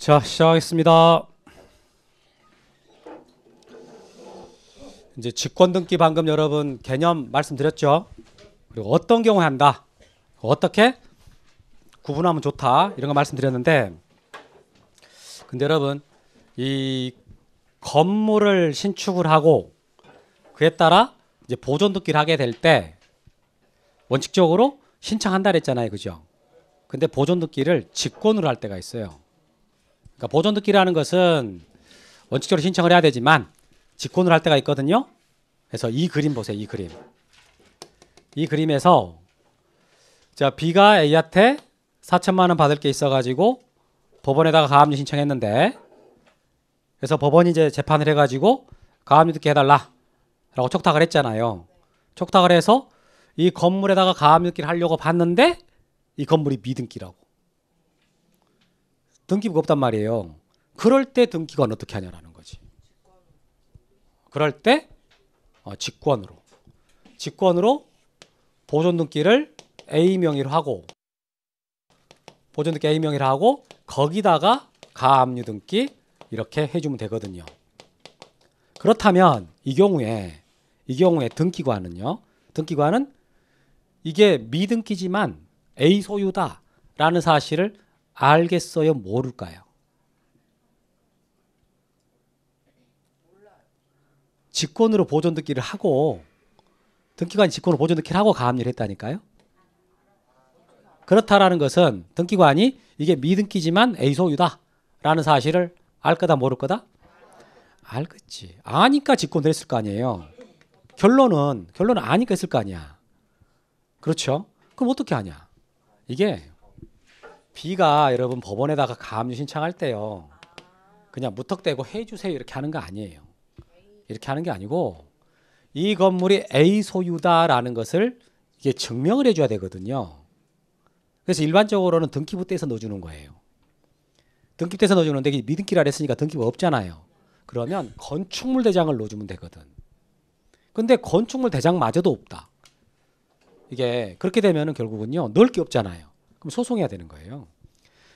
자, 시작하겠습니다. 이제 직권등기 방금 여러분 개념 말씀드렸죠. 그리고 어떤 경우에 한다, 어떻게 구분하면 좋다, 이런 거 말씀드렸는데, 근데 여러분 이 건물을 신축을 하고 그에 따라 이제 보존등기를 하게 될 때 원칙적으로 신청한다 그랬잖아요, 그죠? 근데 보존등기를 직권으로 할 때가 있어요. 그러니까 보존등기라는 것은 원칙적으로 신청을 해야 되지만 직권으로 할 때가 있거든요. 그래서 이 그림 보세요. 이 그림. 이 그림에서 자, B가 A한테 4천만 원 받을 게 있어가지고 법원에다가 가압류 신청했는데, 그래서 법원이 이제 재판을 해가지고 가압류 듣게 해달라 라고 촉탁을 했잖아요. 촉탁을 해서 이 건물에다가 가압류 듣기를 하려고 봤는데 이 건물이 미등기라고. 등기부가 없단 말이에요. 그럴 때 등기관은 어떻게 하냐라는 거지. 그럴 때 직권으로 보존등기를 A 명의로 하고, 보존등기 A 명의로 하고 거기다가 가압류 등기 이렇게 해주면 되거든요. 그렇다면 이 경우에 등기관은 이게 미등기지만 A 소유다라는 사실을 알겠어요, 모를까요? 직권으로 보존등기를 하고, 등기관이 직권으로 보존등기를 하고 가압류를 했다니까요. 그렇다라는 것은 등기관이 이게 미등기지만 A 소유다라는 사실을 알 거다, 모를 거다? 알겠지. 아니까 직권을 했을 거 아니에요. 결론은 아니까 했을 거 아니야. 그렇죠? 그럼 어떻게 하냐? 이게 B가 여러분 법원에다가 가압류 신청할 때요, 그냥 무턱대고 해주세요 이렇게 하는 거 아니에요. 이렇게 하는 게 아니고 이 건물이 A 소유다라는 것을 이게 증명을 해줘야 되거든요. 그래서 일반적으로는 등기부 떼서 넣어주는 거예요. 등기부 떼서 넣어주는데 미등기라 했으니까 등기부 없잖아요. 그러면 건축물 대장을 넣어주면 되거든. 근데 건축물 대장마저도 없다. 이게 그렇게 되면은 결국은요, 넣을 게 없잖아요. 그럼 소송해야 되는 거예요.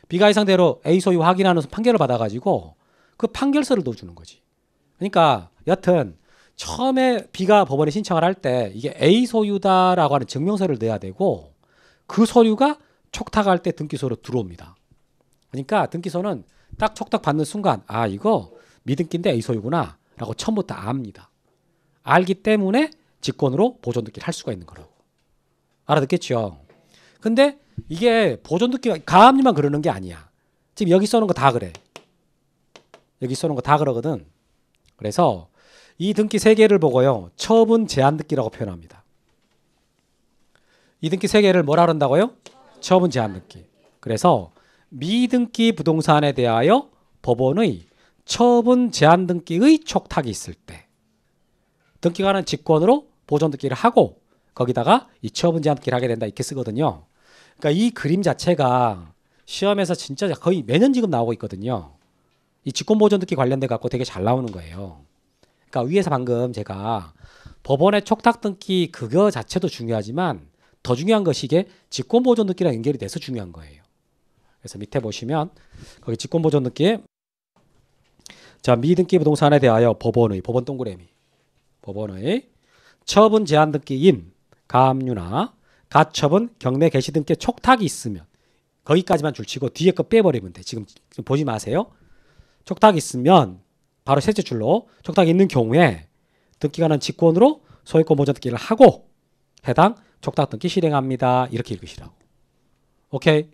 B가 예상대로 A 소유 확인하는 판결을 받아가지고 그 판결서를 넣어주는 거지. 그러니까 여튼 처음에 B가 법원에 신청을 할 때 이게 A 소유다라고 하는 증명서를 넣어야 되고, 그 서류가 촉탁할 때 등기소로 들어옵니다. 그러니까 등기소는 딱 촉탁 받는 순간 이거 미등기인데 A 소유구나 라고 처음부터 압니다. 알기 때문에 직권으로 보존등기를 할 수가 있는 거라고. 알아듣겠죠? 근데 이게 보존등기가 가압류만 그러는 게 아니야. 지금 여기 써놓은 거 다 그래. 여기 써놓은 거 다 그러거든. 그래서 이 등기 3개를 보고요, 처분 제한 등기라고 표현합니다. 이 등기 3개를 뭐라 그런다고요? 처분 제한 등기. 그래서 미등기 부동산에 대하여 법원의 처분 제한 등기의 촉탁이 있을 때 등기관은 직권으로 보존 등기를 하고 거기다가 이 처분 제한 등기를 하게 된다, 이렇게 쓰거든요. 그러니까 이 그림 자체가 시험에서 진짜 거의 매년 지금 나오고 있거든요. 이 직권 보존 등기 관련돼 갖고 되게 잘 나오는 거예요. 그러니까 위에서 방금 제가 법원의 촉탁 등기 그거 자체도 중요하지만 더 중요한 것이 이게 직권 보존 등기랑 연결이 돼서 중요한 거예요. 그래서 밑에 보시면 거기 직권 보존 등기, 자, 미등기 부동산에 대하여 법원 동그라미, 법원의 처분 제한 등기인 가압류나 가처분 경매 개시 등기 촉탁이 있으면, 거기까지만 줄치고 뒤에 거 빼버리면 돼. 지금 보지 마세요. 촉탁이 있으면 바로 셋째 줄로 촉탁이 있는 경우에 등기관은 직권으로 소유권 보존 등기를 하고 해당 촉탁 등기 실행합니다. 이렇게 읽으시라고. 오케이.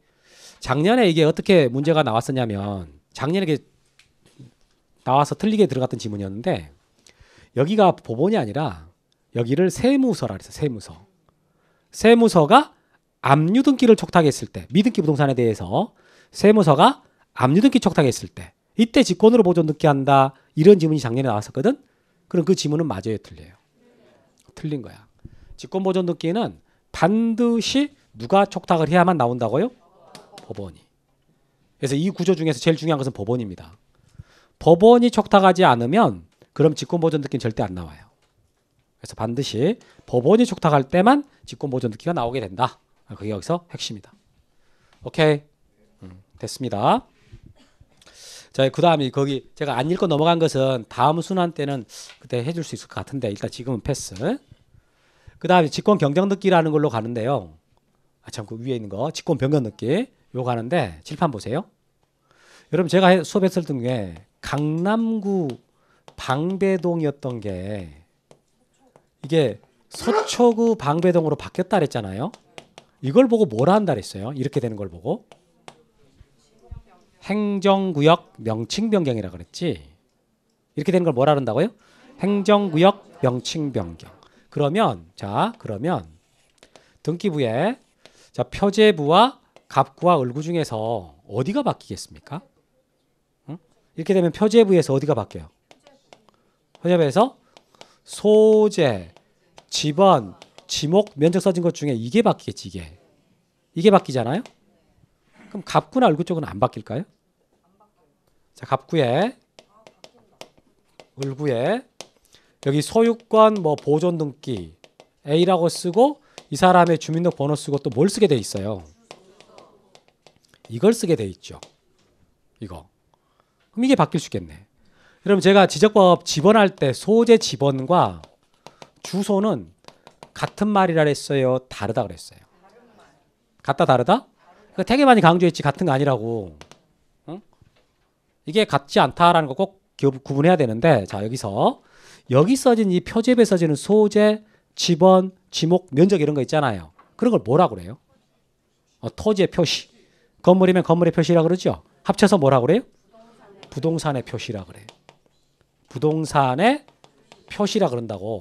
작년에 이게 어떻게 문제가 나왔었냐면, 작년에 이게 나와서 틀리게 들어갔던 지문이었는데, 여기가 법원이 아니라 여기를 세무서라 그랬어요. 세무서가 압류 등기를 촉탁했을 때, 미등기 부동산에 대해서 세무서가 압류 등기 촉탁했을 때 이때 직권으로 보존 등기한다, 이런 지문이 작년에 나왔었거든. 그럼 그 지문은 맞아요, 틀려요? 틀린 거야. 직권 보존 등기는 반드시 누가 촉탁을 해야만 나온다고요? 법원이. 그래서 이 구조 중에서 제일 중요한 것은 법원입니다. 법원이 촉탁하지 않으면 그럼 직권 보존 등기는 절대 안 나와요. 그래서 반드시 법원이 촉탁할 때만 직권 보존 등기가 나오게 된다. 그게 여기서 핵심이다. 오케이. 됐습니다. 자, 그 다음에 거기 제가 안 읽고 넘어간 것은 다음 순환 때는 그때 해줄 수 있을 것 같은데 일단 지금은 패스. 그 다음에 직권 경쟁 듣기라는 걸로 가는데요. 아, 참, 그 위에 있는 거 직권 변경 듣기 요거 가는데 칠판 보세요. 여러분 제가 수업했을 중에 강남구 방배동이었던 게 이게 서초구 방배동으로 바뀌었다 그랬잖아요. 이걸 보고 뭐라 한다 그랬어요? 이렇게 되는 걸 보고 행정구역 명칭 변경이라 그랬지. 이렇게 되는 걸 뭐라 그런다고요? 행정구역 명칭 변경. 그러면 등기부에 자, 표제부와 갑구와 을구 중에서 어디가 바뀌겠습니까? 응? 이렇게 되면 표제부에서 어디가 바뀌어요? 표제부에서 소재, 지번, 지목, 면적 써진 것 중에 이게 바뀌겠지. 이게 바뀌잖아요. 그럼 갑구나 을구 쪽은 안 바뀔까요? 자, 갑구에 을구에 여기 소유권 뭐 보존 등기 A라고 쓰고 이 사람의 주민등록 번호 쓰고 또 뭘 쓰게 돼 있어요? 이걸 쓰게 돼 있죠. 이거. 그럼 이게 바뀔 수 있겠네. 그럼 제가 지적법 지번할 때 소재 지번과 주소는 같은 말이라 그랬어요? 다르다 그랬어요? 같다 다르다? 그러니까 되게 많이 강조했지 같은 거 아니라고. 응? 이게 같지 않다라는 거 꼭 구분해야 되는데 자 여기 써진 이 표제부에 써지는 소재, 지번, 지목, 면적 이런 거 있잖아요. 그런 걸 뭐라 그래요? 토지의 표시. 건물이면 건물의 표시라 그러죠. 합쳐서 뭐라 그래요? 부동산의 표시라 그래요. 부동산의 표시라 그런다고.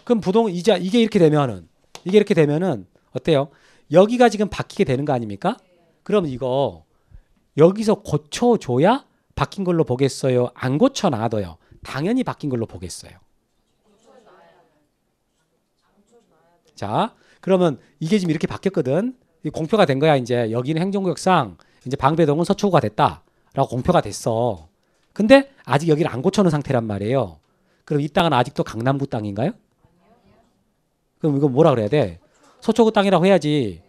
그럼 이게 이렇게 되면은 어때요? 여기가 지금 바뀌게 되는 거 아닙니까? 그럼 이거 여기서 고쳐줘야 바뀐 걸로 보겠어요? 안 고쳐놔둬요? 당연히 바뀐 걸로 보겠어요. 자, 그러면 이게 지금 이렇게 바뀌었거든. 공표가 된 거야. 이제 여기는 행정구역상 이제 방배동은 서초구가 됐다라고 공표가 됐어. 근데 아직 여기를 안 고쳐놓은 상태란 말이에요. 그럼 이 땅은 아직도 강남구 땅인가요? 그럼 이거 뭐라 그래야 돼? 서초구 땅이라고 해야지.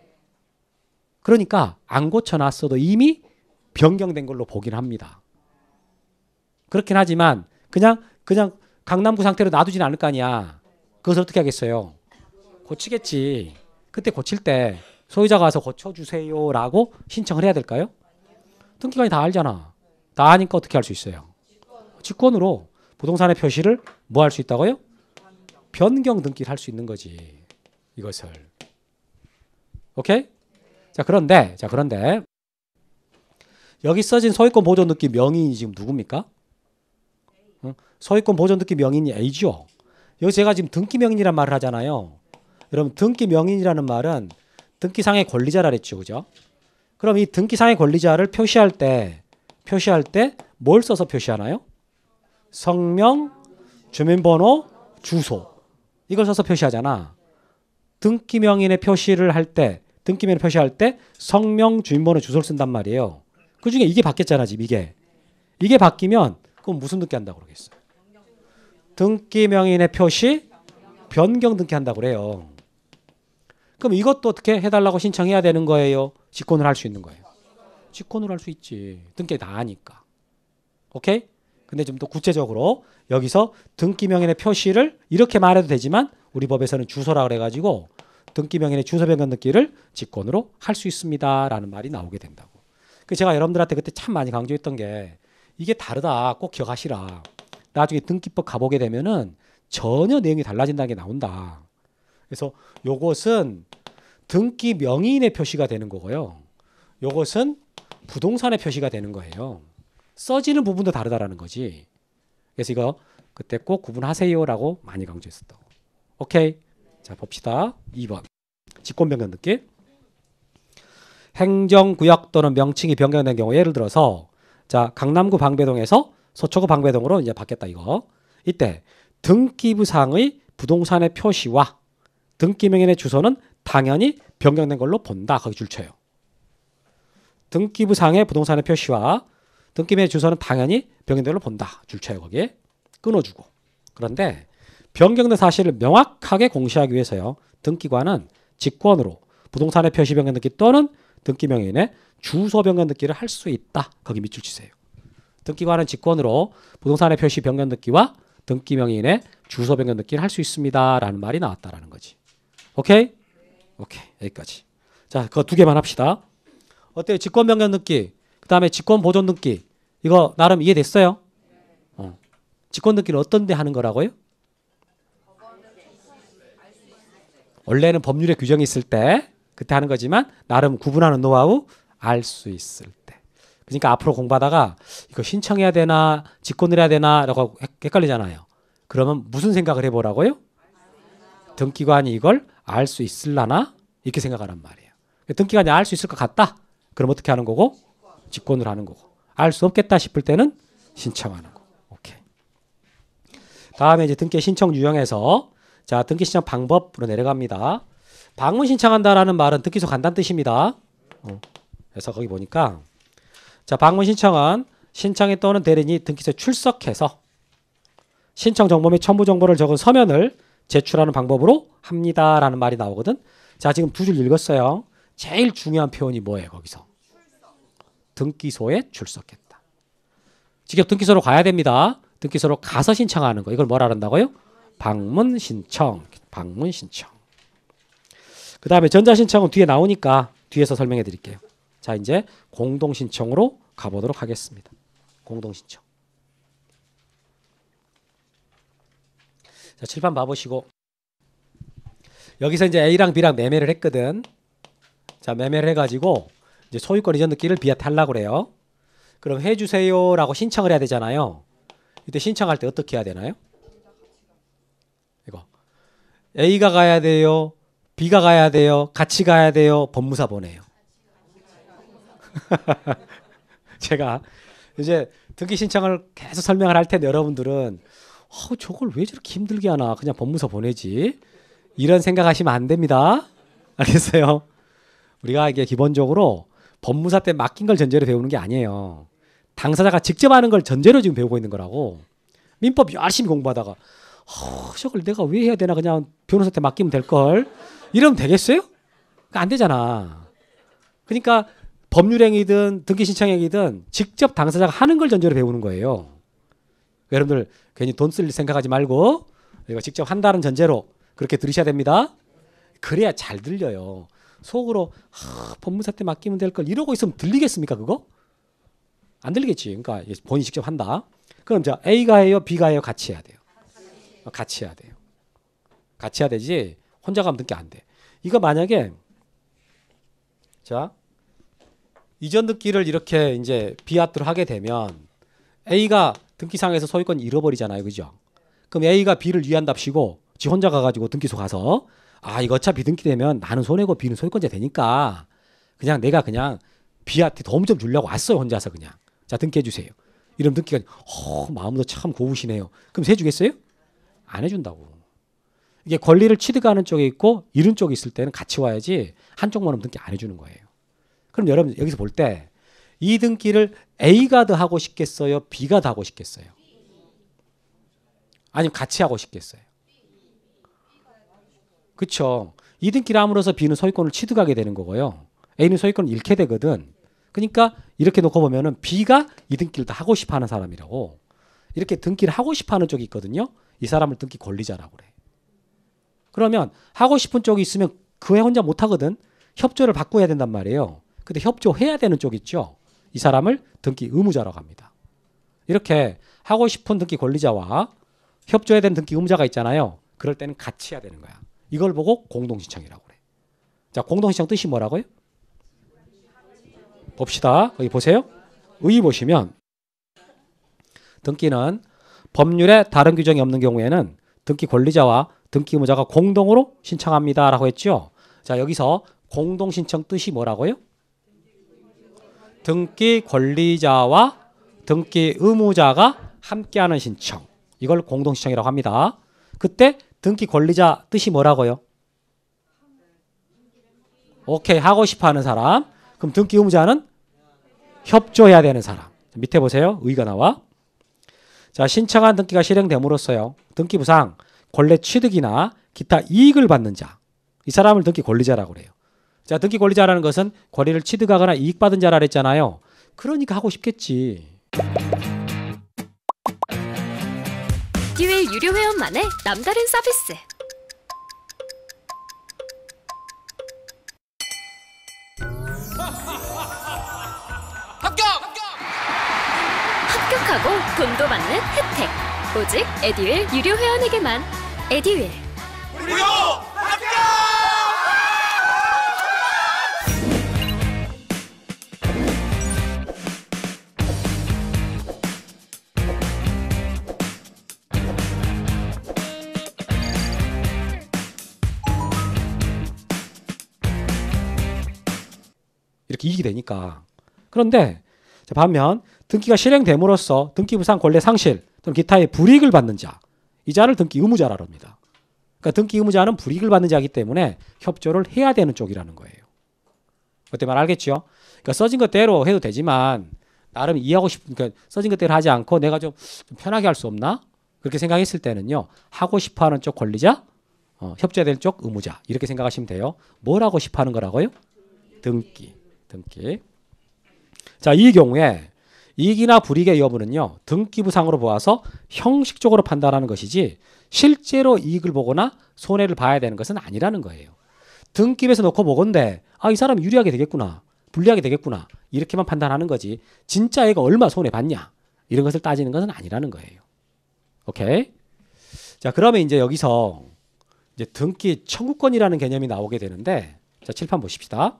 그러니까 안 고쳐놨어도 이미 변경된 걸로 보긴 합니다. 그렇긴 하지만 그냥 강남구 상태로 놔두진 않을 거 아니야. 그것을 어떻게 하겠어요? 고치겠지. 그때 고칠 때 소유자가 와서 고쳐주세요라고 신청을 해야 될까요? 등기관이 다 알잖아. 다 아니까 어떻게 할 수 있어요? 직권으로 부동산의 표시를 뭐 할 수 있다고요? 변경 등기를 할 수 있는 거지. 이것을. 오케이? 자, 그런데 여기 써진 소유권 보존 등기 명의인이 지금 누굽니까? 소유권 보존 등기 명의인이 A죠. 여기 제가 지금 등기 명의인이란 말을 하잖아요. 여러분 등기 명의인이라는 말은 등기상의 권리자라 그랬죠. 그죠? 그럼 이 등기상의 권리자를 표시할 때 뭘 써서 표시하나요? 성명, 주민번호, 주소. 이걸 써서 표시하잖아. 등기 명의인의 표시를 할 때 성명, 주민번호, 주소를 쓴단 말이에요. 그중에 이게 바뀌었잖아, 지금 이게 바뀌면 그럼 무슨 등기 한다고 그러겠어요? 등기 명의인의 표시 변경 등기 한다고 그래요. 그럼 이것도 어떻게 해달라고 신청해야 되는 거예요? 직권을 할 수 있는 거예요. 직권을 할 수 있지. 등기 다 하니까. 오케이? 근데 좀 더 구체적으로 여기서 등기 명의인의 표시를 이렇게 말해도 되지만 우리 법에서는 주소라 그래가지고 등기 명의인의 주소 변경 등기를 직권으로 할 수 있습니다라는 말이 나오게 된다고. 그 제가 여러분들한테 그때 참 많이 강조했던 게 이게 다르다. 꼭 기억하시라. 나중에 등기법 가보게 되면은 전혀 내용이 달라진다는 게 나온다. 그래서 요것은 등기 명의인의 표시가 되는 거고요. 요것은 부동산의 표시가 되는 거예요. 써지는 부분도 다르다라는 거지. 그래서 이거 그때 꼭 구분하세요라고 많이 강조했었다고. 오케이. 자, 봅시다. 2번. 직권 변경 등기. 행정구역 또는 명칭이 변경된 경우 예를 들어서 자, 강남구 방배동에서 서초구 방배동으로 이제 바뀌었다 이거. 이때 등기부상의 부동산의 표시와 등기명의인의 주소는 당연히 변경된 걸로 본다. 거기 줄쳐요. 등기부상의 부동산의 표시와 등기명의 주소는 당연히 변경된 걸로 본다. 줄쳐요. 거기에 끊어주고. 그런데 변경된 사실을 명확하게 공시하기 위해서요. 등기관은 직권으로 부동산의 표시 변경 등기 또는 등기명의인의 주소 변경 등기를 할 수 있다. 거기 밑줄 치세요. 등기관은 직권으로 부동산의 표시 변경 등기와 등기 명의인의 주소 변경 등기를 할 수 있습니다. 라는 말이 나왔다라는 거지. 오케이? 오케이. 여기까지. 자, 그거 두 개만 합시다. 어때요? 직권 변경 등기, 그 다음에 직권 보존 등기. 이거 나름 이해됐어요? 직권 등기는 어떤 데 하는 거라고요? 원래는 법률에 규정이 있을 때 그때 하는 거지만 나름 구분하는 노하우 알 수 있을 때. 그러니까 앞으로 공부하다가 이거 신청해야 되나 직권을 해야 되나 라고 헷갈리잖아요. 그러면 무슨 생각을 해보라고요? 등기관이 이걸 알 수 있을라나? 이렇게 생각하란 말이에요. 등기관이 알 수 있을 것 같다? 그럼 어떻게 하는 거고? 직권을 하는 거고. 알 수 없겠다 싶을 때는 신청하는 거. 오케이. 다음에 이제 등기 신청 유형에서 자, 등기 신청 방법으로 내려갑니다. 방문 신청한다라는 말은 등기소 간다는 뜻입니다. 그래서 거기 보니까 자, 방문 신청은 신청인 또는 대리인이 등기소에 출석해서 신청 정보 및 첨부 정보를 적은 서면을 제출하는 방법으로 합니다라는 말이 나오거든. 자, 지금 두 줄 읽었어요. 제일 중요한 표현이 뭐예요, 거기서? 등기소에 출석했다. 직접 등기소로 가야 됩니다. 등기소로 가서 신청하는 거. 이걸 뭐라 한다고요? 방문 신청. 방문 신청. 그 다음에 전자신청은 뒤에 나오니까 뒤에서 설명해 드릴게요. 자, 이제 공동신청으로 가보도록 하겠습니다. 공동신청. 자, 칠판 봐보시고. 여기서 이제 A랑 B랑 매매를 했거든. 자, 매매를 해가지고 이제 소유권 이전 등기를 B한테 하려고 그래요. 그럼 해주세요라고 신청을 해야 되잖아요. 이때 신청할 때 어떻게 해야 되나요? 이거 A가 가야 돼요, B가 가야 돼요, 같이 가야 돼요, 법무사 보내요. 제가 이제 등기 신청을 계속 설명을 할 텐데 여러분들은 저걸 왜 저렇게 힘들게 하나, 그냥 법무사 보내지, 이런 생각하시면 안 됩니다. 알겠어요? 우리가 이게 기본적으로 법무사 때 맡긴 걸 전제로 배우는 게 아니에요. 당사자가 직접 하는 걸 전제로 지금 배우고 있는 거라고. 민법 열심히 공부하다가 저걸 내가 왜 해야 되나, 그냥 변호사한테 맡기면 될걸, 이러면 되겠어요? 안 되잖아. 그러니까 법률행위든 등기신청행위든 직접 당사자가 하는 걸 전제로 배우는 거예요. 여러분들 괜히 돈 쓸 생각하지 말고 이거 직접 한다는 전제로 그렇게 들으셔야 됩니다. 그래야 잘 들려요. 속으로 법무사 때 맡기면 될걸 이러고 있으면 들리겠습니까, 그거? 안 들리겠지. 그러니까 본인이 직접 한다. 그럼 자, A가 해요, B가 해요, 같이 해야 돼요. 같이 해야 돼요. 같이 해야 되지 혼자 가면 등기 안 돼. 이거 만약에 자, 이전 등기를 이렇게 이제 B한테로 하게 되면 A가 등기상에서 소유권 잃어버리잖아요, 그죠? 그럼 A가 B를 위한답시고 지 혼자 가가지고 등기소 가서 이거 어차피 등기되면 나는 손해고 B는 소유권자 되니까 그냥 내가 그냥 B한테 도움 좀 주려고 왔어요, 혼자서 그냥. 자, 등기해 주세요. 이러면 등기가 마음도 참 고우시네요. 그럼 해주겠어요? 안 해준다고. 이게 권리를 취득하는 쪽에 있고 잃은 쪽에 있을 때는 같이 와야지 한쪽만 하면 등기 안 해주는 거예요. 그럼 여러분 여기서 볼 때 이 등기를 A가 더 하고 싶겠어요, B가 더 하고 싶겠어요? 아니면 같이 하고 싶겠어요? 그렇죠. 이 등기를 함으로써 B는 소유권을 취득하게 되는 거고요. A는 소유권을 잃게 되거든. 그러니까 이렇게 놓고 보면은 B가 이 등기를 다 하고 싶어하는 사람이라고. 이렇게 등기를 하고 싶어하는 쪽이 있거든요. 이 사람을 등기 권리자라고 그래. 그러면 하고 싶은 쪽이 있으면 그 애 혼자 못 하거든. 협조를 받고 해야 된단 말이에요. 근데 협조해야 되는 쪽 있죠. 이 사람을 등기 의무자라고 합니다. 이렇게 하고 싶은 등기 권리자와 협조해야 되는 등기 의무자가 있잖아요. 그럴 때는 같이 해야 되는 거야. 이걸 보고 공동신청이라고 그래. 자, 공동신청 뜻이 뭐라고요? 봅시다. 여기 보세요. 의 보시면 등기는 법률에 다른 규정이 없는 경우에는 등기 권리자와 등기 의무자가 공동으로 신청합니다 라고 했죠. 자, 여기서 공동신청 뜻이 뭐라고요? 등기 권리자와 등기 의무자가 함께하는 신청. 이걸 공동신청이라고 합니다. 그때 등기 권리자 뜻이 뭐라고요? 오케이, 하고 싶어하는 사람. 그럼 등기 의무자는 협조해야 되는 사람. 밑에 보세요. 의가 나와. 자, 신청한 등기가 실행됨으로써요, 등기부상 권리 취득이나 기타 이익을 받는 자, 이 사람을 등기 권리자라고 그래요. 자, 등기 권리자라는 것은 권리를 취득하거나 이익 받은 자라 그랬잖아요. 그러니까 하고 싶겠지. 에듀윌 유료 회원만의 남다른 서비스. 합격하고 돈도 받는 혜택. 오직 에듀윌 유료 회원에게만. 에듀윌. 무료 합격! 이렇게 이익이 되니까. 그런데 반면 등기가 실행됨으로써 등기부상 권리 상실 또는 기타의 불이익을 받는 자, 이 자를 등기 의무자라고 합니다. 그러니까 등기 의무자는 불이익을 받는 자이기 때문에 협조를 해야 되는 쪽이라는 거예요. 그때 말 알겠죠? 그러니까 써진 것대로 해도 되지만 나름 이해하고 그러니까 써진 것대로 하지 않고 내가 좀 편하게 할 수 없나? 그렇게 생각했을 때는요. 하고 싶어하는 쪽 권리자, 협조해야 될 쪽 의무자 이렇게 생각하시면 돼요. 뭘 하고 싶어하는 거라고요? 등기. 자, 이 경우에 이익이나 불이익의 여부는요. 등기부상으로 보아서 형식적으로 판단하는 것이지 실제로 이익을 보거나 손해를 봐야 되는 것은 아니라는 거예요. 등기부에서 놓고 보건데 이 사람이 유리하게 되겠구나. 불리하게 되겠구나. 이렇게만 판단하는 거지. 진짜 얘가 얼마 손해 봤냐. 이런 것을 따지는 것은 아니라는 거예요. 오케이? 자, 그러면 이제 여기서 이제 등기 청구권이라는 개념이 나오게 되는데 자, 칠판 보십시다.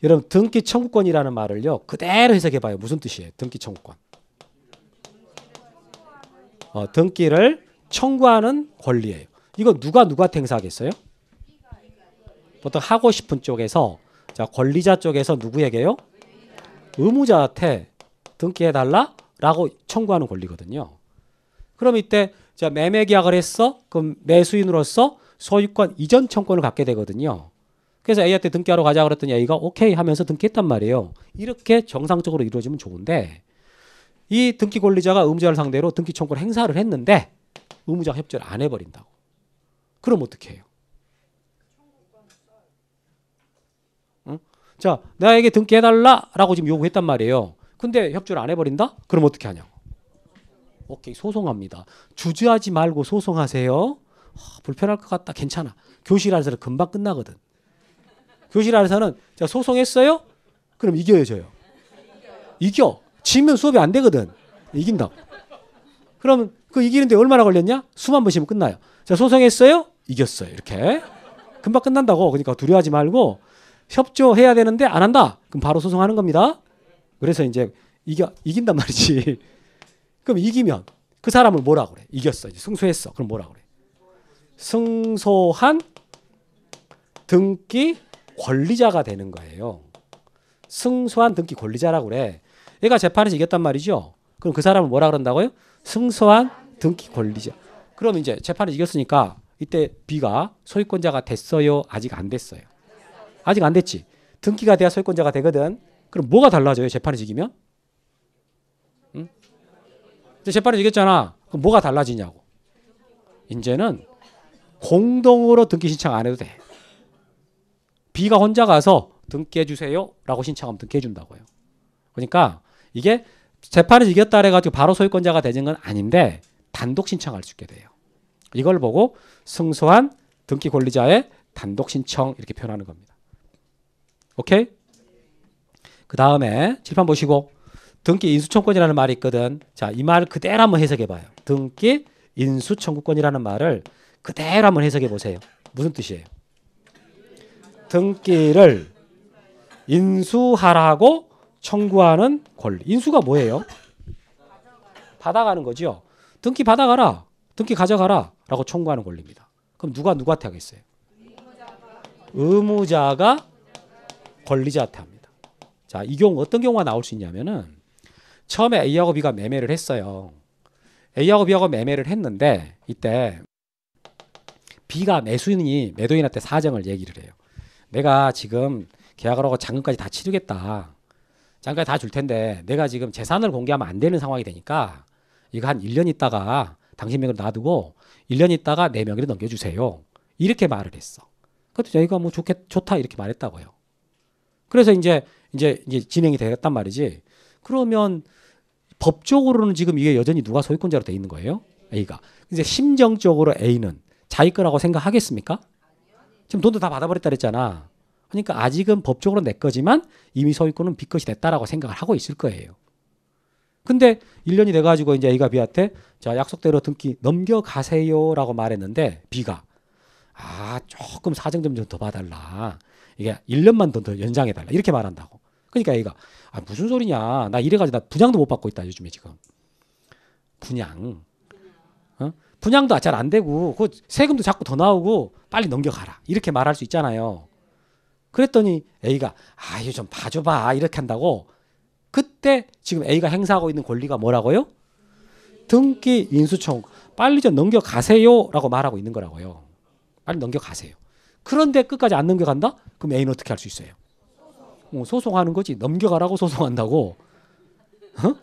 여러분 등기 청구권이라는 말을요 그대로 해석해 봐요. 무슨 뜻이에요? 등기 청구권. 등기를 청구하는 권리예요. 이거 누구한테 행사하겠어요? 보통 하고 싶은 쪽에서 자 권리자 쪽에서 누구에게요? 의무자한테 등기해달라라고 청구하는 권리거든요. 그럼 이때 자 매매 계약을 했어. 그럼 매수인으로서 소유권 이전 청구권을 갖게 되거든요. 그래서 A한테 등기하러 가자 그랬더니 A가 오케이 하면서 등기했단 말이에요. 이렇게 정상적으로 이루어지면 좋은데 이 등기 권리자가 의무자를 상대로 등기 청구를 행사를 했는데 의무자가 협조를 안 해버린다고. 그럼 어떻게 해요? 응? 자, 나에게 등기해달라라고 지금 요구했단 말이에요. 근데 협조를 안 해버린다? 그럼 어떻게 하냐고. 오케이, 소송합니다. 주저하지 말고 소송하세요. 불편할 것 같다. 괜찮아. 교실 안에서는 금방 끝나거든. 교실 안에서는 자 소송했어요? 그럼 이겨요, 져요? 이겨. 지면 수업이 안 되거든. 이긴다고. 그럼 그 이기는데 얼마나 걸렸냐? 수만 번 쉬면 끝나요. 자 소송했어요? 이겼어요. 이렇게. 금방 끝난다고. 그러니까 두려워하지 말고 협조해야 되는데 안 한다. 그럼 바로 소송하는 겁니다. 그래서 이제 이긴단 말이지. 그럼 이기면 그 사람을 뭐라 그래? 이겼어. 이제 승소했어. 그럼 뭐라 그래? 승소한 등기 권리자가 되는 거예요. 승소한 등기 권리자라고 그래. 얘가 재판에서 이겼단 말이죠. 그럼 그 사람을 뭐라 그런다고요? 승소한 등기 권리자. 그럼 이제 재판에서 이겼으니까 이때 B가 소유권자가 됐어요? 아직 안 됐어요? 아직 안 됐지. 등기가 돼야 소유권자가 되거든. 그럼 뭐가 달라져요? 재판에서 이기면? 응? 재판에서 이겼잖아. 그럼 뭐가 달라지냐고. 이제는 공동으로 등기 신청 안 해도 돼. B가 혼자 가서 등기해 주세요 라고 신청하면 등기해 준다고요. 그러니까 이게 재판에서 이겼다 해가지고 바로 소유권자가 되는 건 아닌데 단독 신청할 수 있게 돼요. 이걸 보고 승소한 등기 권리자의 단독 신청 이렇게 표현하는 겁니다. 오케이? 그 다음에 칠판 보시고 등기 인수청구권이라는 말이 있거든. 자, 이 말 그대로 한번 해석해 봐요. 등기 인수청구권이라는 말을 그대로 한번 해석해 보세요. 무슨 뜻이에요? 등기를 인수하라고 청구하는 권리. 인수가 뭐예요? 받아가는 거죠. 등기 받아가라. 등기 가져가라. 라고 청구하는 권리입니다. 그럼 누가 누구한테 하겠어요? 의무자가 권리자한테 합니다. 자, 이 경우 어떤 경우가 나올 수 있냐면은 처음에 A하고 B가 매매를 했어요. A하고 B하고 매매를 했는데 이때 B가 매수인이 매도인한테 사정을 얘기를 해요. 내가 지금 계약을 하고 잔금까지 다 치르겠다. 잔금까지 다 줄 텐데 내가 지금 재산을 공개하면 안 되는 상황이 되니까 이거 한 1년 있다가 당신 명의로 놔두고 1년 있다가 내 명의로 넘겨주세요. 이렇게 말을 했어. 그것도 저희가 뭐 좋다 이렇게 말했다고요. 그래서 이제 진행이 되었단 말이지. 그러면 법적으로는 지금 이게 여전히 누가 소유권자로 돼 있는 거예요? A가. 이제 심정적으로 A는 자기 거라고 생각하겠습니까? 지금 돈도 다 받아버렸다 그랬잖아. 그러니까 아직은 법적으로 내 거지만 이미 소유권은 B 것이 됐다라고 생각을 하고 있을 거예요. 근데 1년이 돼가지고 이제 A가 B한테 자, 약속대로 등기 넘겨가세요라고 말했는데 B가 조금 사정점 좀 더 봐달라. 이게 1년만 더 연장해달라. 이렇게 말한다고. 그러니까 A가 무슨 소리냐. 나 이래가지고 나 분양도 못 받고 있다. 요즘에 지금. 분양. 분양도 잘 안 되고 그 세금도 자꾸 더 나오고 빨리 넘겨가라. 이렇게 말할 수 있잖아요. 그랬더니 A가 이거 좀 봐줘봐. 이렇게 한다고. 그때 지금 A가 행사하고 있는 권리가 뭐라고요? 등기 인수청 빨리 좀 넘겨가세요 라고 말하고 있는 거라고요. 빨리 넘겨가세요. 그런데 끝까지 안 넘겨간다? 그럼 A는 어떻게 할 수 있어요? 소송하는 거지. 넘겨가라고 소송한다고.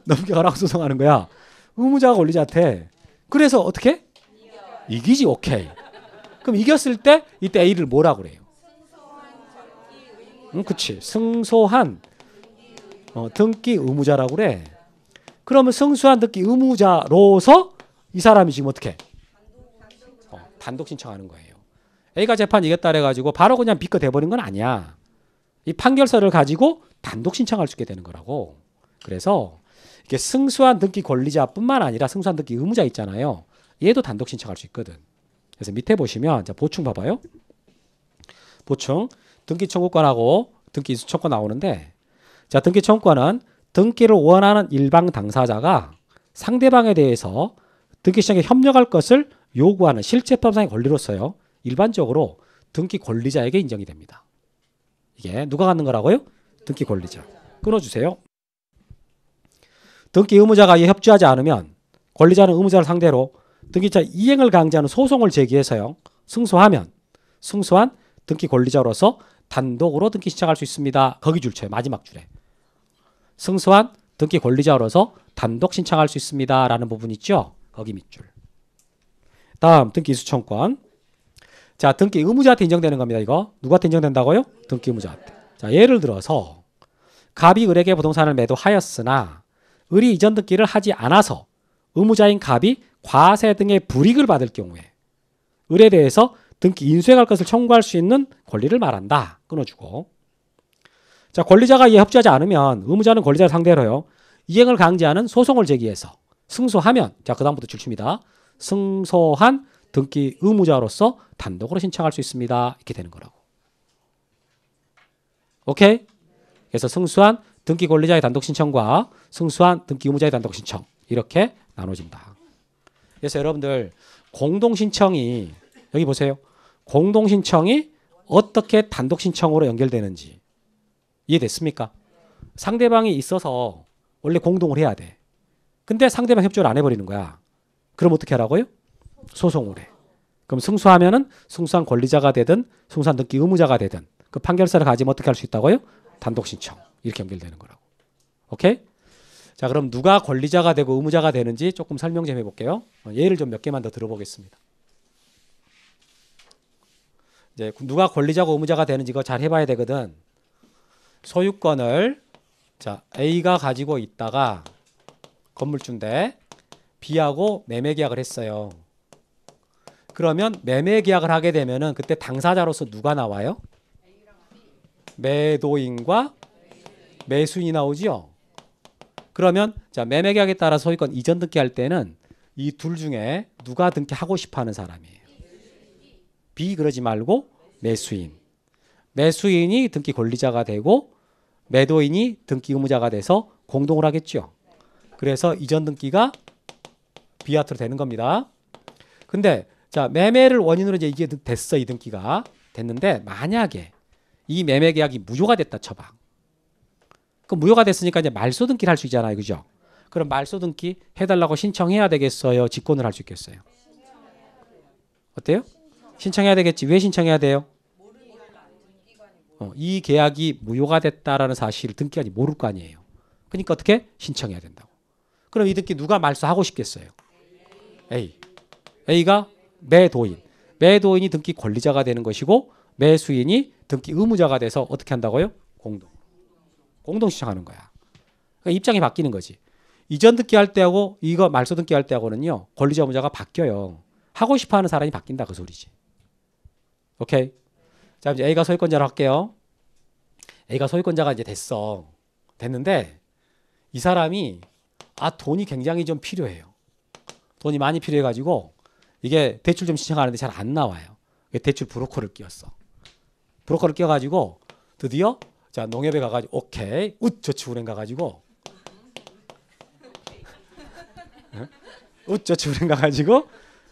넘겨가라고 소송하는 거야. 의무자가 권리자한테. 그래서 어떻게? 이기지. 오케이. 그럼 이겼을 때 이때 A를 뭐라고 그래요? 그치. 승소한 등기 의무자라고 그래. 그러면 승소한 등기 의무자로서 이 사람이 지금 어떻게? 단독 신청하는 거예요. A가 재판 이겼다 그래가지고 바로 그냥 B거 돼버린 건 아니야. 이 판결서를 가지고 단독 신청할 수 있게 되는 거라고. 그래서 이게 승소한 등기 권리자뿐만 아니라 승소한 등기 의무자 있잖아요. 얘도 단독 신청할 수 있거든. 그래서 밑에 보시면 자, 보충 봐봐요. 보충 등기 청구권하고 등기 인수청구권 나오는데 자, 등기 청구권은 등기를 원하는 일방 당사자가 상대방에 대해서 등기 시장에 협력할 것을 요구하는 실제법상의 권리로서요. 일반적으로 등기 권리자에게 인정이 됩니다. 이게 누가 갖는 거라고요? 등기 권리자. 끊어주세요. 등기 의무자가 이에 협조하지 않으면 권리자는 의무자를 상대로 등기차 이행을 강제하는 소송을 제기해서요. 승소하면 승소한 등기 권리자로서 단독으로 등기 시작할 수 있습니다. 거기 줄쳐요. 마지막 줄에. 승소한 등기 권리자로서 단독 신청할 수 있습니다. 라는 부분 있죠. 거기 밑줄. 다음 등기 인수청권. 자, 등기 의무자한테 인정되는 겁니다. 이거 누구한테 인정된다고요? 등기 의무자한테. 자, 예를 들어서 갑이 을에게 부동산을 매도하였으나 을이 이전 등기를 하지 않아서 의무자인 갑이 과세 등의 불이익을 받을 경우에 을에 대해서 등기 인수해갈 것을 청구할 수 있는 권리를 말한다. 끊어주고. 자, 권리자가 이에 협조하지 않으면 의무자는 권리자를 상대로요. 이행을 강제하는 소송을 제기해서 승소하면 자, 그 다음부터 줄칩니다. 승소한 등기 의무자로서 단독으로 신청할 수 있습니다. 이렇게 되는 거라고. 오케이? 그래서 승소한 등기 권리자의 단독 신청과 승소한 등기 의무자의 단독 신청 이렇게 나눠진다. 그래서 여러분들 공동 신청이 여기 보세요. 공동 신청이 어떻게 단독 신청으로 연결되는지 이해됐습니까? 상대방이 있어서 원래 공동을 해야 돼. 근데 상대방 협조를 안 해버리는 거야. 그럼 어떻게 하라고요? 소송을 해. 그럼 승소하면은 승소한 권리자가 되든 승소한 등기 의무자가 되든 그 판결서를 가지면 어떻게 할 수 있다고요? 단독 신청. 이렇게 연결되는 거라고. 오케이? 자, 그럼 누가 권리자가 되고 의무자가 되는지 조금 설명 좀 해볼게요. 예를 좀 몇 개만 더 들어보겠습니다. 이제 누가 권리자고 의무자가 되는지 이거 잘 해봐야 되거든. 소유권을 자, A가 가지고 있다가 건물주인데 B하고 매매 계약을 했어요. 그러면 매매 계약을 하게 되면은 그때 당사자로서 누가 나와요? 매도인과 매수인이 나오죠. 그러면 자, 매매 계약에 따라 소유권 이전 등기할 때는 이 둘 중에 누가 등기하고 싶어 하는 사람이에요. B 그러지 말고 매수인. 매수인이 등기 권리자가 되고 매도인이 등기 의무자가 돼서 공동을 하겠죠. 그래서 이전 등기가 B한테로 되는 겁니다. 근데 자, 매매를 원인으로 이제 이게 됐어. 이 등기가 됐는데 만약에 이 매매 계약이 무효가 됐다 쳐봐. 그럼 무효가 됐으니까 이제 말소 등기를 할 수 있잖아요. 그죠? 그럼 말소 등기 해달라고 신청해야 되겠어요? 직권을 할 수 있겠어요? 어때요? 신청해야 되겠지. 왜 신청해야 돼요? 이 계약이 무효가 됐다라는 사실을 등기관이 모를 거 아니에요. 그러니까 어떻게? 신청해야 된다고. 그럼 이 등기 누가 말소하고 싶겠어요? A. A가 매도인. 매도인이 등기 권리자가 되는 것이고 매수인이 등기 의무자가 돼서 어떻게 한다고요? 공동 신청하는 거야. 그러니까 입장이 바뀌는 거지. 이전 등기 할 때하고 이거 말소 등기 할 때하고는요. 권리자 의무자가 바뀌어요. 하고 싶어하는 사람이 바뀐다 그 소리지. 오케이. 자 이제 A가 소유권자로 할게요. A가 소유권자가 이제 됐는데 이 사람이 돈이 굉장히 좀 필요해요. 돈이 많이 필요해가지고 이게 대출 좀 신청하는데 잘 안 나와요. 대출 브로커를 끼웠어. 브로커를 끼워가지고 드디어 자 농협에 가가지고 오케이 우저축은행 가가지고 우저축은행 가가지고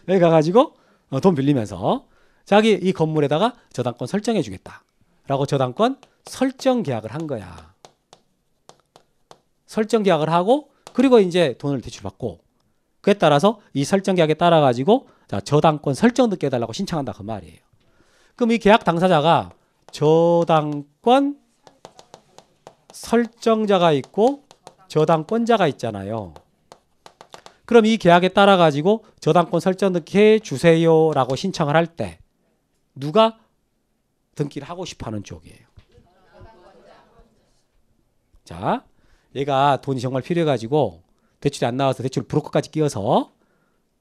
여기 가가지고 돈 빌리면서 자기 이 건물에다가 저당권 설정해 주겠다라고 저당권 설정 계약을 한 거야. 설정 계약을 하고 그리고 이제 돈을 대출받고 그에 따라서 이 설정 계약에 따라 가지고 자 저당권 설정 등기 해달라고 신청한다 그 말이에요. 그럼 이 계약 당사자가 저당권 설정자가 있고 저당권자가 있잖아요. 그럼 이 계약에 따라 가지고 저당권 설정 등기 해 주세요라고 신청을 할 때 누가 등기를 하고 싶어하는 쪽이에요. 자, 얘가 돈이 정말 필요해가지고 대출이 안 나와서 대출 브로커까지 끼워서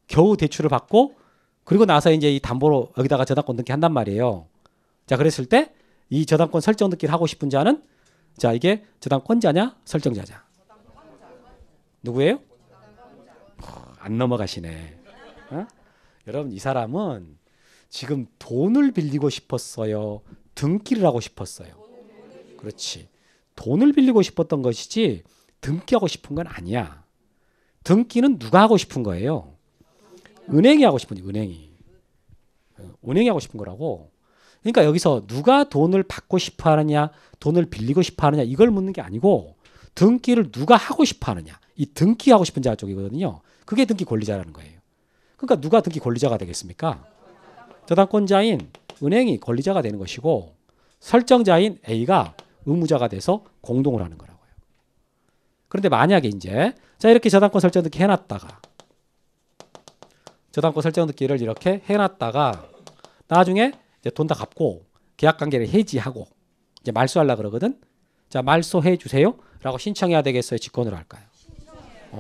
겨우 대출을 받고 그리고 나서 이제 이 담보로 여기다가 저당권 등기 한단 말이에요. 자, 그랬을 때 이 저당권 설정 등기를 하고 싶은 자는 자 이게 저당권자냐 설정자냐 누구예요? 안 넘어가시네. 여러분 이 사람은 지금 돈을 빌리고 싶었어요? 등기를 하고 싶었어요? 그렇지. 돈을 빌리고 싶었던 것이지 등기하고 싶은 건 아니야. 등기는 누가 하고 싶은 거예요? 은행이 하고 싶은 거예요. 은행이 하고 싶은 거라고. 그러니까 여기서 누가 돈을 받고 싶어 하느냐 돈을 빌리고 싶어 하느냐 이걸 묻는 게 아니고 등기를 누가 하고 싶어 하느냐 이 등기하고 싶은 자 쪽이거든요. 그게 등기 권리자라는 거예요. 그러니까 누가 등기 권리자가 되겠습니까? 저당권자인 은행이 권리자가 되는 것이고 설정자인 A가 의무자가 돼서 공동을 하는 거라고요. 그런데 만약에 이제 자 이렇게 저당권 설정 등기 해놨다가 저당권 설정 등기를 이렇게 해놨다가 나중에 이제 돈 다 갚고 계약 관계를 해지하고 이제 말소하려고 그러거든. 자 말소해 주세요라고 신청해야 되겠어요? 직권으로 할까요?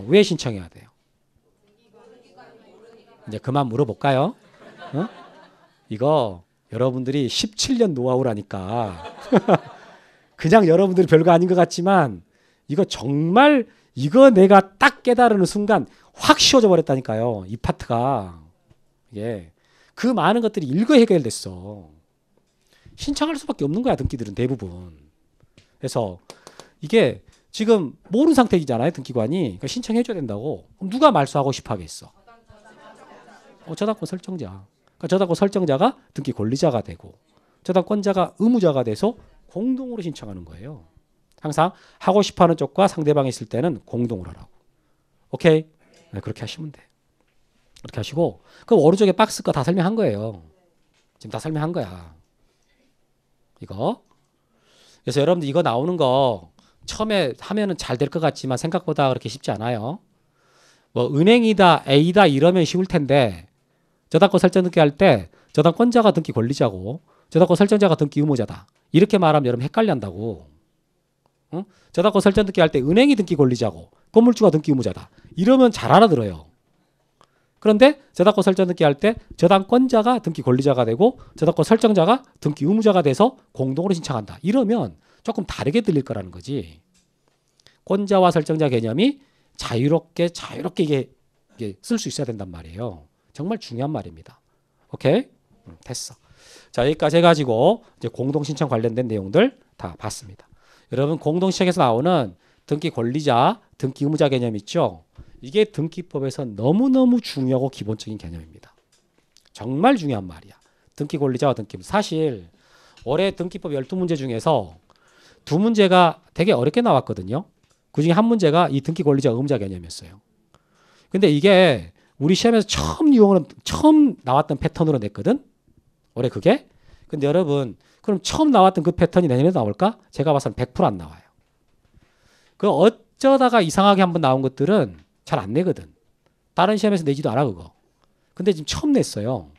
왜 신청해야 돼요? 이제 그만 물어볼까요? 이거 여러분들이 17년 노하우라니까 그냥 여러분들이 별거 아닌 것 같지만 이거 정말 이거 내가 딱 깨달은 순간 확 쉬워져 버렸다니까요. 이 파트가 이게 그 많은 것들이 일거 해결됐어. 신청할 수밖에 없는 거야 등기들은 대부분. 그래서 이게 지금 모르는 상태이잖아요 등기관이. 그러니까 신청해 줘야 된다고. 그럼 누가 말소하고 싶어 하겠어? 저당권 설정자. 그러니까 저당권 설정자가 등기 권리자가 되고 저당권자가 의무자가 돼서 공동으로 신청하는 거예요. 항상 하고 싶어하는 쪽과 상대방이 있을 때는 공동으로 하라고. 오케이? 네, 그렇게 하시면 돼. 그렇게 하시고 그럼 오른쪽에 박스 거 다 설명한 거예요. 지금 다 설명한 거야. 이거. 그래서 여러분들 이거 나오는 거 처음에 하면은 잘 될 것 같지만 생각보다 그렇게 쉽지 않아요. 뭐 은행이다 A다 이러면 쉬울 텐데 저당권 설정 등기 할 때 저당권자가 등기 권리자고 저당권 설정자가 등기 의무자다. 이렇게 말하면 여러분 헷갈려 한다고. 응? 저당권 설정 등기 할 때 은행이 등기 권리자고 건물주가 등기 의무자다. 이러면 잘 알아들어요. 그런데 저당권 설정 등기 할 때 저당권자가 등기 권리자가 되고 저당권 설정자가 등기 의무자가 돼서 공동으로 신청한다. 이러면 조금 다르게 들릴 거라는 거지. 권자와 설정자 개념이 자유롭게 이게 쓸 수 있어야 된단 말이에요. 정말 중요한 말입니다. 오케이? 됐어. 자, 여기까지 해가지고 이제 공동신청 관련된 내용들 다 봤습니다. 여러분 공동신청에서 나오는 등기 권리자, 등기 의무자 개념 있죠? 이게 등기법에서 너무너무 중요하고 기본적인 개념입니다. 정말 중요한 말이야. 등기 권리자와 등기 의무자. 사실 올해 등기법 12문제 중에서 2문제가 되게 어렵게 나왔거든요. 그중에 한 문제가 이 등기 권리자 의무자 개념이었어요. 근데 이게 우리 시험에서 처음 나왔던 패턴으로 냈거든. 올해 그게. 근데 여러분 그럼 처음 나왔던 그 패턴이 내년에도 나올까? 제가 봐서는 100% 안 나와요. 그 어쩌다가 이상하게 한번 나온 것들은 잘 안 내거든. 다른 시험에서 내지도 않아 그거. 근데 지금 처음 냈어요.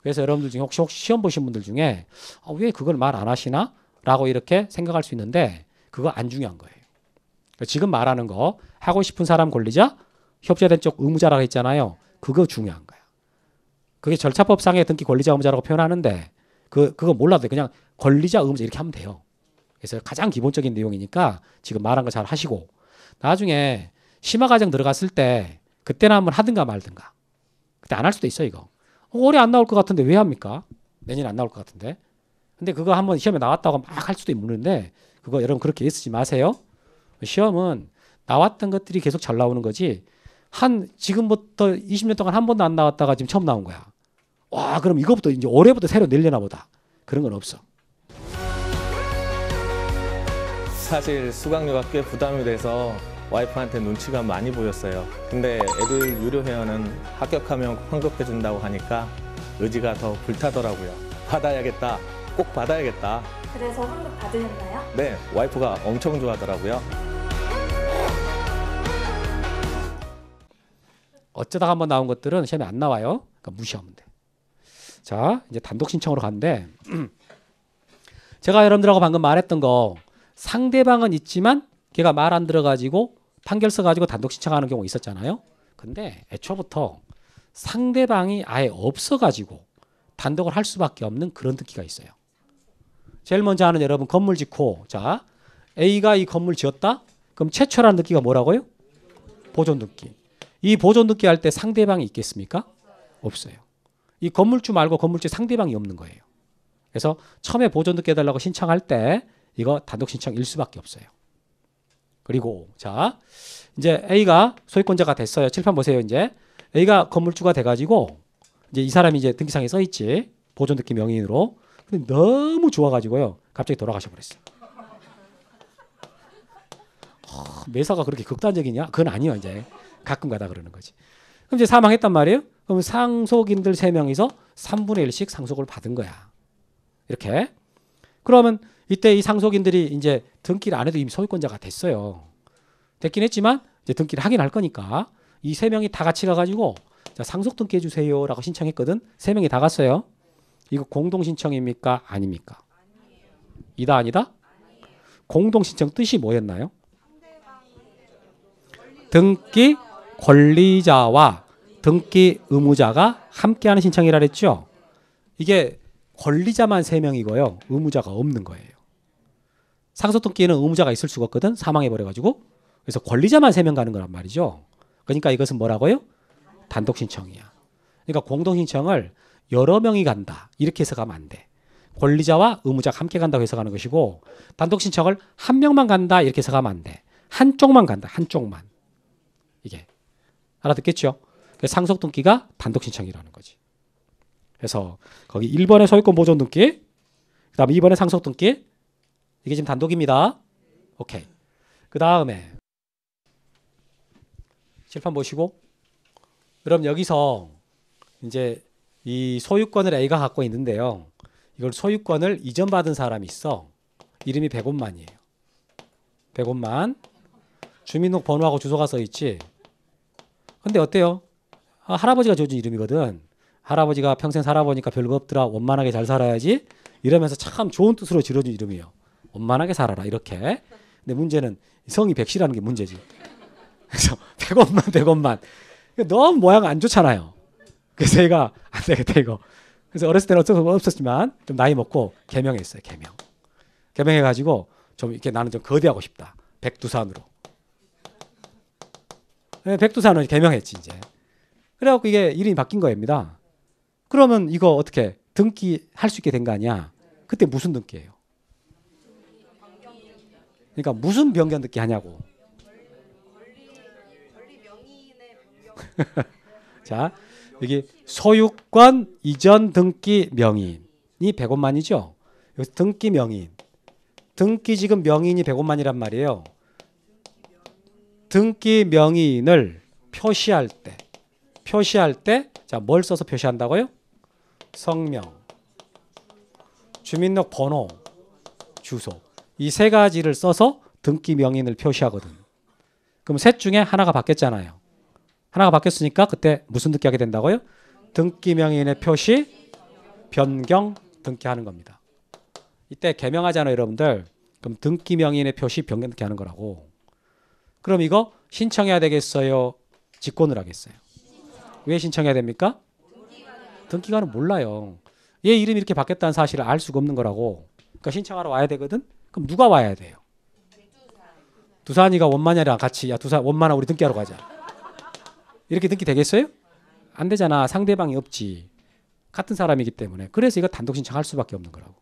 그래서 여러분들 중에 혹시 시험 보신 분들 중에 왜 그걸 말 안 하시나? 라고 이렇게 생각할 수 있는데 그거 안 중요한 거예요. 지금 말하는 거 하고 싶은 사람 권리자, 협조된 쪽 의무자라고 했잖아요. 그거 중요한 거야. 그게 절차법상의 등기 권리자 의무자라고 표현하는데 그거 몰라도 돼. 그냥 권리자 의무자 이렇게 하면 돼요. 그래서 가장 기본적인 내용이니까 지금 말한 거 잘 하시고 나중에 심화 과정 들어갔을 때 그때는 한번 하든가 말든가. 그때 안 할 수도 있어 이거. 올해 안 나올 것 같은데 왜 합니까? 내년에 안 나올 것 같은데. 근데 그거 한번 시험에 나왔다고 막 할 수도 있는데 그거 여러분 그렇게 애쓰지 마세요. 시험은 나왔던 것들이 계속 잘 나오는 거지. 지금부터 20년 동안 한 번도 안 나왔다가 지금 처음 나온 거야. 와, 그럼 이거부터 이제 올해부터 새로 내려나 보다. 그런 건 없어. 사실 수강료가 꽤 부담이 돼서 와이프한테 눈치가 많이 보였어요. 근데 에듀윌 유료 회원은 합격하면 환급해준다고 하니까 의지가 더 불타더라고요. 받아야겠다. 꼭 받아야겠다. 그래서 환급 받으셨나요? 네, 와이프가 엄청 좋아하더라고요. 어쩌다가 한번 나온 것들은 시험에 안 나와요. 그러니까 무시하면 돼. 자, 이제 단독 신청으로 가는데 제가 여러분들하고 방금 말했던 거 상대방은 있지만 걔가 말 안 들어가지고 판결 써가지고 단독 신청하는 경우 있었잖아요. 근데 애초부터 상대방이 아예 없어가지고 단독을 할 수밖에 없는 그런 등기가 있어요. 제일 먼저 하는 여러분 건물 짓고 자 A가 이 건물 지었다? 그럼 최초라는 등기가 뭐라고요? 보존 등기. 이 보존 등기 할 때 상대방이 있겠습니까? 없어요. 이 건물주 말고 건물주에 상대방이 없는 거예요. 그래서 처음에 보존 등기 해달라고 신청할 때 이거 단독 신청일 수밖에 없어요. 그리고 자 이제 A가 소유권자가 됐어요. 칠판 보세요. 이제 A가 건물주가 돼가지고 이제 이 사람이 이제 등기상에 써 있지. 보존 등기 명의인으로. 근데 너무 좋아가지고요. 갑자기 돌아가셔 버렸어요. 매사가 그렇게 극단적이냐? 그건 아니에요. 이제 가끔 가다 그러는 거지. 그럼 이제 사망했단 말이에요. 그럼 상속인들 3명이서 3분의 1씩 상속을 받은 거야. 이렇게. 그러면 이때 이 상속인들이 이제 등기를 안 해도 이미 소유권자가 됐어요. 됐긴 했지만 이제 등기를 하긴 할 거니까 이 3명이 다 같이 가가지고 자, 상속 등기 해주세요라고 신청했거든. 3명이 다 갔어요. 이거 공동 신청입니까? 아닙니까? 이다 아니다? 공동 신청 뜻이 뭐였나요? 등기 권리자와 등기 의무자가 함께하는 신청이라 그랬죠. 이게 권리자만 3명이고요. 의무자가 없는 거예요. 상속 등기에는 의무자가 있을 수가 없거든. 사망해버려가지고. 그래서 권리자만 3명 가는 거란 말이죠. 그러니까 이것은 뭐라고요? 단독 신청이야. 그러니까 공동 신청을 여러 명이 간다. 이렇게 해석하면 안 돼. 권리자와 의무자가 함께 간다고 해석하는 것이고 단독 신청을 한 명만 간다. 이렇게 해석하면 안 돼. 한쪽만 간다. 한쪽만. 이게. 알아듣겠죠? 상속 등기가 단독 신청이라는 거지. 그래서 거기 1번에 소유권 보존 등기, 그 다음에 2번에 상속 등기, 이게 지금 단독입니다. 오케이. 그 다음에 칠판 보시고, 그럼 여기서 이제 이 소유권을 A가 갖고 있는데요. 이걸 소유권을 이전받은 사람이 있어. 이름이 백원만이에요. 백원만. 주민등록 번호하고 주소가 써 있지. 근데 어때요? 할아버지가 지어준 이름이거든. 할아버지가 평생 살아보니까 별거 없더라. 원만하게 잘 살아야지. 이러면서 참 좋은 뜻으로 지어준 이름이에요. 원만하게 살아라 이렇게. 근데 문제는 성이 백씨라는 게 문제지. 그래서 100원만 너무 모양 안 좋잖아요. 그래서 얘가 안 되겠다 이거. 그래서 어렸을 때는 어쩔 수 없었지만 좀 나이 먹고 개명했어요. 개명해가지고 좀 이렇게 나는 좀 거대하고 싶다. 백두산으로. 백두산을 개명했지 이제. 그래갖고 이게 이름이 바뀐 거입니다. 그러면 이거 어떻게 등기할 수 있게 된 거 아니야? 그때 무슨 등기예요? 그러니까 무슨 변경 등기 하냐고. 자, 여기 소유권 이전 등기 명의인이 100원만이죠. 여기서 등기 명의인. 등기 지금 명의인이 100원만이란 말이에요. 등기 명의인을 표시할 때 자, 뭘 써서 표시한다고요? 성명, 주민등록 번호, 주소. 이 3가지를 써서 등기 명의인을 표시하거든. 그럼 셋 중에 하나가 바뀌었잖아요. 하나가 바뀌었으니까 그때 무슨 등기하게 된다고요? 등기 명의인의 표시, 변경, 등기하는 겁니다. 이때 개명하잖아요, 여러분들. 그럼 등기 명의인의 표시, 변경 등기하는 거라고. 그럼 이거 신청해야 되겠어요? 직권을 하겠어요? 왜 신청해야 됩니까? 등기관은 몰라요. 얘 이름이 이렇게 바뀌었다는 사실을 알 수가 없는 거라고. 그러니까 신청하러 와야 되거든. 그럼 누가 와야 돼요? 두산이가 원만이랑 같이 야 두산 원만아 우리 등기하러 가자. 이렇게 등기 되겠어요? 안 되잖아. 상대방이 없지. 같은 사람이기 때문에. 그래서 이거 단독 신청할 수밖에 없는 거라고.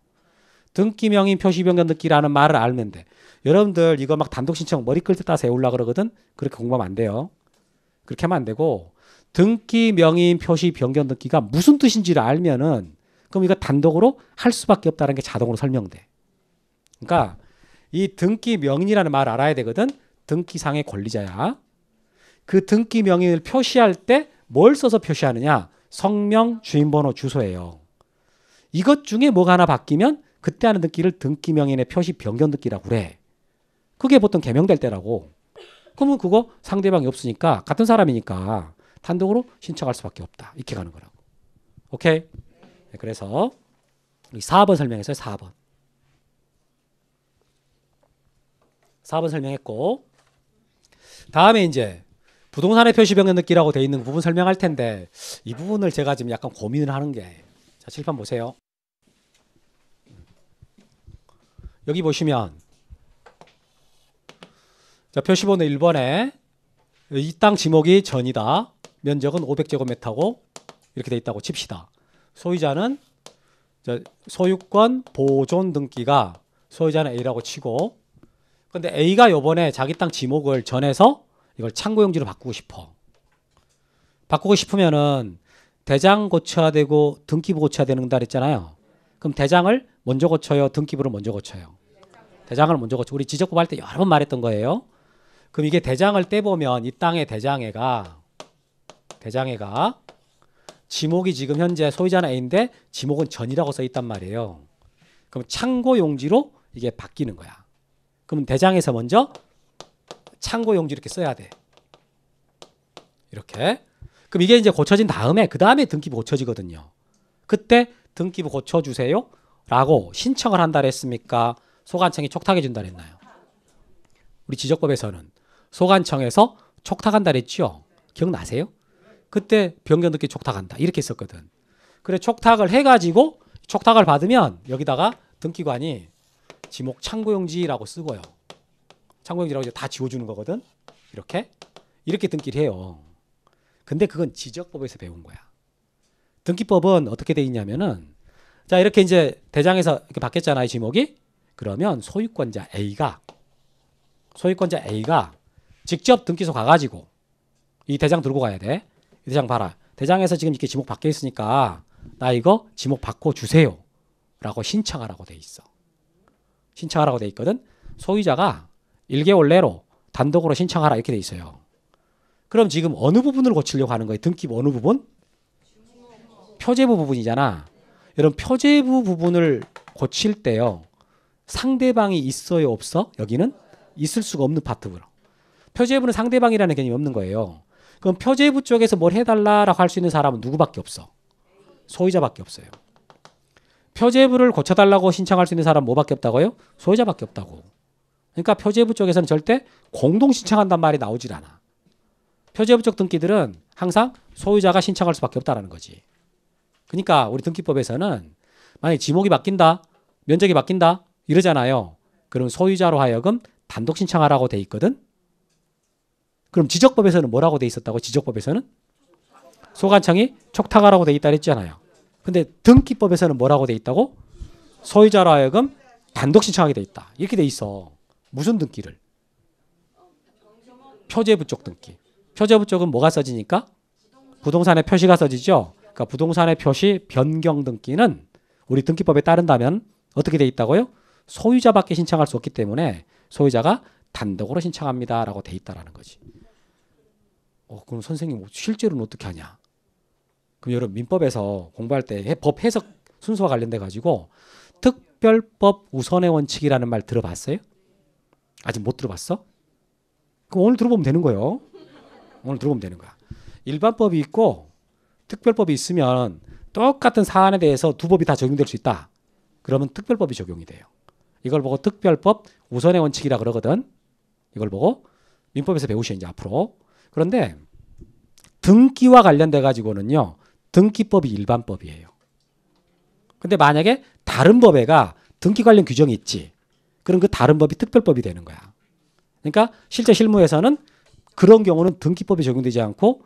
등기 명의 표시 변경 등기라는 말을 알면 돼. 여러분들 이거 막 단독 신청 머리 끌 때 따서 외우려 그러거든. 그렇게 공부하면 안 돼요. 그렇게 하면 안 되고 등기 명의 표시 변경 등기가 무슨 뜻인지를 알면은 그럼 이거 단독으로 할 수밖에 없다는 게 자동으로 설명돼. 그러니까 이 등기 명의라는 말을 알아야 되거든. 등기상의 권리자야. 그 등기 명의를 표시할 때 뭘 써서 표시하느냐? 성명, 주인번호, 주소예요. 이것 중에 뭐가 하나 바뀌면 그때 하는 등기를 등기 명의의 표시 변경 등기라고 그래. 그게 보통 개명될 때라고. 그러면 그거 상대방이 없으니까 같은 사람이니까 단독으로 신청할 수밖에 없다. 이렇게 가는 거라고. 오케이? 네, 그래서 4번 설명했어요. 4번. 4번 설명했고 다음에 이제 부동산의 표시 변경 등기라고 돼 있는 부분 설명할 텐데 이 부분을 제가 지금 약간 고민을 하는 게 자, 칠판 보세요. 여기 보시면 자, 표시번호 1번에 이 땅 지목이 전이다. 면적은 500제곱미터고 이렇게 돼 있다고 칩시다. 소유자는 소유권 보존 등기가 소유자는 A라고 치고 근데 A가 요번에 자기 땅 지목을 전해서 이걸 창고용지로 바꾸고 싶어. 바꾸고 싶으면은 대장 고쳐야 되고 등기부 고쳐야 되는 날 있잖아요. 그럼 대장을 먼저 고쳐요? 등기부를 먼저 고쳐요? 대장을 먼저 고쳐. 우리 지적법 할 때 여러 번 말했던 거예요. 그럼 이게 대장을 떼보면 이 땅의 대장애가 지목이 지금 현재 소유자는 A인데 지목은 전이라고 써 있단 말이에요. 그럼 창고용지로 이게 바뀌는 거야. 그럼 대장에서 먼저 창고용지 이렇게 써야 돼. 이렇게. 그럼 이게 이제 고쳐진 다음에 그 다음에 등기부 고쳐지거든요. 그때 등기부 고쳐주세요 라고 신청을 한다 했습니까? 소관청이 촉탁해 준다 했나요? 우리 지적법에서는 소관청에서 촉탁한다 했죠. 기억나세요? 그때 변경 등기 촉탁한다 이렇게 했었거든. 그래 촉탁을 해가지고 촉탁을 받으면 여기다가 등기관이 지목 창고용지라고 쓰고요. 창고용지라고 다 지워주는 거거든. 이렇게 등기를 해요. 근데 그건 지적법에서 배운 거야. 등기법은 어떻게 돼 있냐면은 자 이렇게 이제 대장에서 이렇게 바뀌었잖아요 지목이. 그러면 소유권자 A가 직접 등기소 가가지고 이 대장 들고 가야 돼. 이 대장 봐라. 대장에서 지금 이렇게 지목 바뀌어 있으니까 나 이거 지목 바꿔주세요 라고 신청하라고 돼 있어. 신청하라고 돼 있거든. 소유자가 1개월 내로 단독으로 신청하라 이렇게 돼 있어요. 그럼 지금 어느 부분을 고치려고 하는 거예요? 등기부 어느 부분? 표제부 부분이잖아. 여러분 표제부 부분을 고칠 때요. 상대방이 있어요 없어? 여기는 있을 수가 없는 파트부로. 표제부는 상대방이라는 개념이 없는 거예요. 그럼 표제부 쪽에서 뭘 해달라고 할 수 있는 사람은 누구밖에 없어? 소유자밖에 없어요. 표제부를 고쳐달라고 신청할 수 있는 사람은 뭐밖에 없다고요? 소유자밖에 없다고. 그러니까 표제부 쪽에서는 절대 공동 신청한단 말이 나오질 않아. 표제부 쪽 등기들은 항상 소유자가 신청할 수밖에 없다는 거지. 그러니까 우리 등기법에서는 만약에 지목이 바뀐다, 면적이 바뀐다 이러잖아요. 그럼 소유자로 하여금 단독 신청하라고 돼 있거든. 그럼 지적법에서는 뭐라고 돼 있었다고? 지적법에서는 소관청이 촉탁하라고 돼 있다 그랬잖아요. 근데 등기법에서는 뭐라고 돼 있다고? 소유자로 하여금 단독 신청하게 돼 있다. 이렇게 돼 있어. 무슨 등기를? 표제부 쪽 등기. 표제부 쪽은 뭐가 써지니까? 부동산의 표시가 써지죠. 그러니까 부동산의 표시 변경 등기는 우리 등기법에 따른다면 어떻게 돼 있다고요? 소유자밖에 신청할 수 없기 때문에 소유자가 단독으로 신청합니다라고 돼 있다라는 거지. 그럼 선생님 실제로는 어떻게 하냐? 그럼 여러분 민법에서 공부할 때 법 해석 순서와 관련돼 가지고 특별법 우선의 원칙이라는 말 들어봤어요? 아직 못 들어봤어? 그럼 오늘 들어보면 되는 거예요. 오늘 들어보면 되는 거야. 일반법이 있고 특별법이 있으면 똑같은 사안에 대해서 두 법이 다 적용될 수 있다. 그러면 특별법이 적용이 돼요. 이걸 보고 특별법 우선의 원칙이라 그러거든. 이걸 보고 민법에서 배우셔 이제 앞으로. 그런데 등기와 관련돼 가지고는요. 등기법이 일반법이에요. 근데 만약에 다른 법에가 등기 관련 규정이 있지. 그럼 그 다른 법이 특별법이 되는 거야. 그러니까 실제 실무에서는 그런 경우는 등기법이 적용되지 않고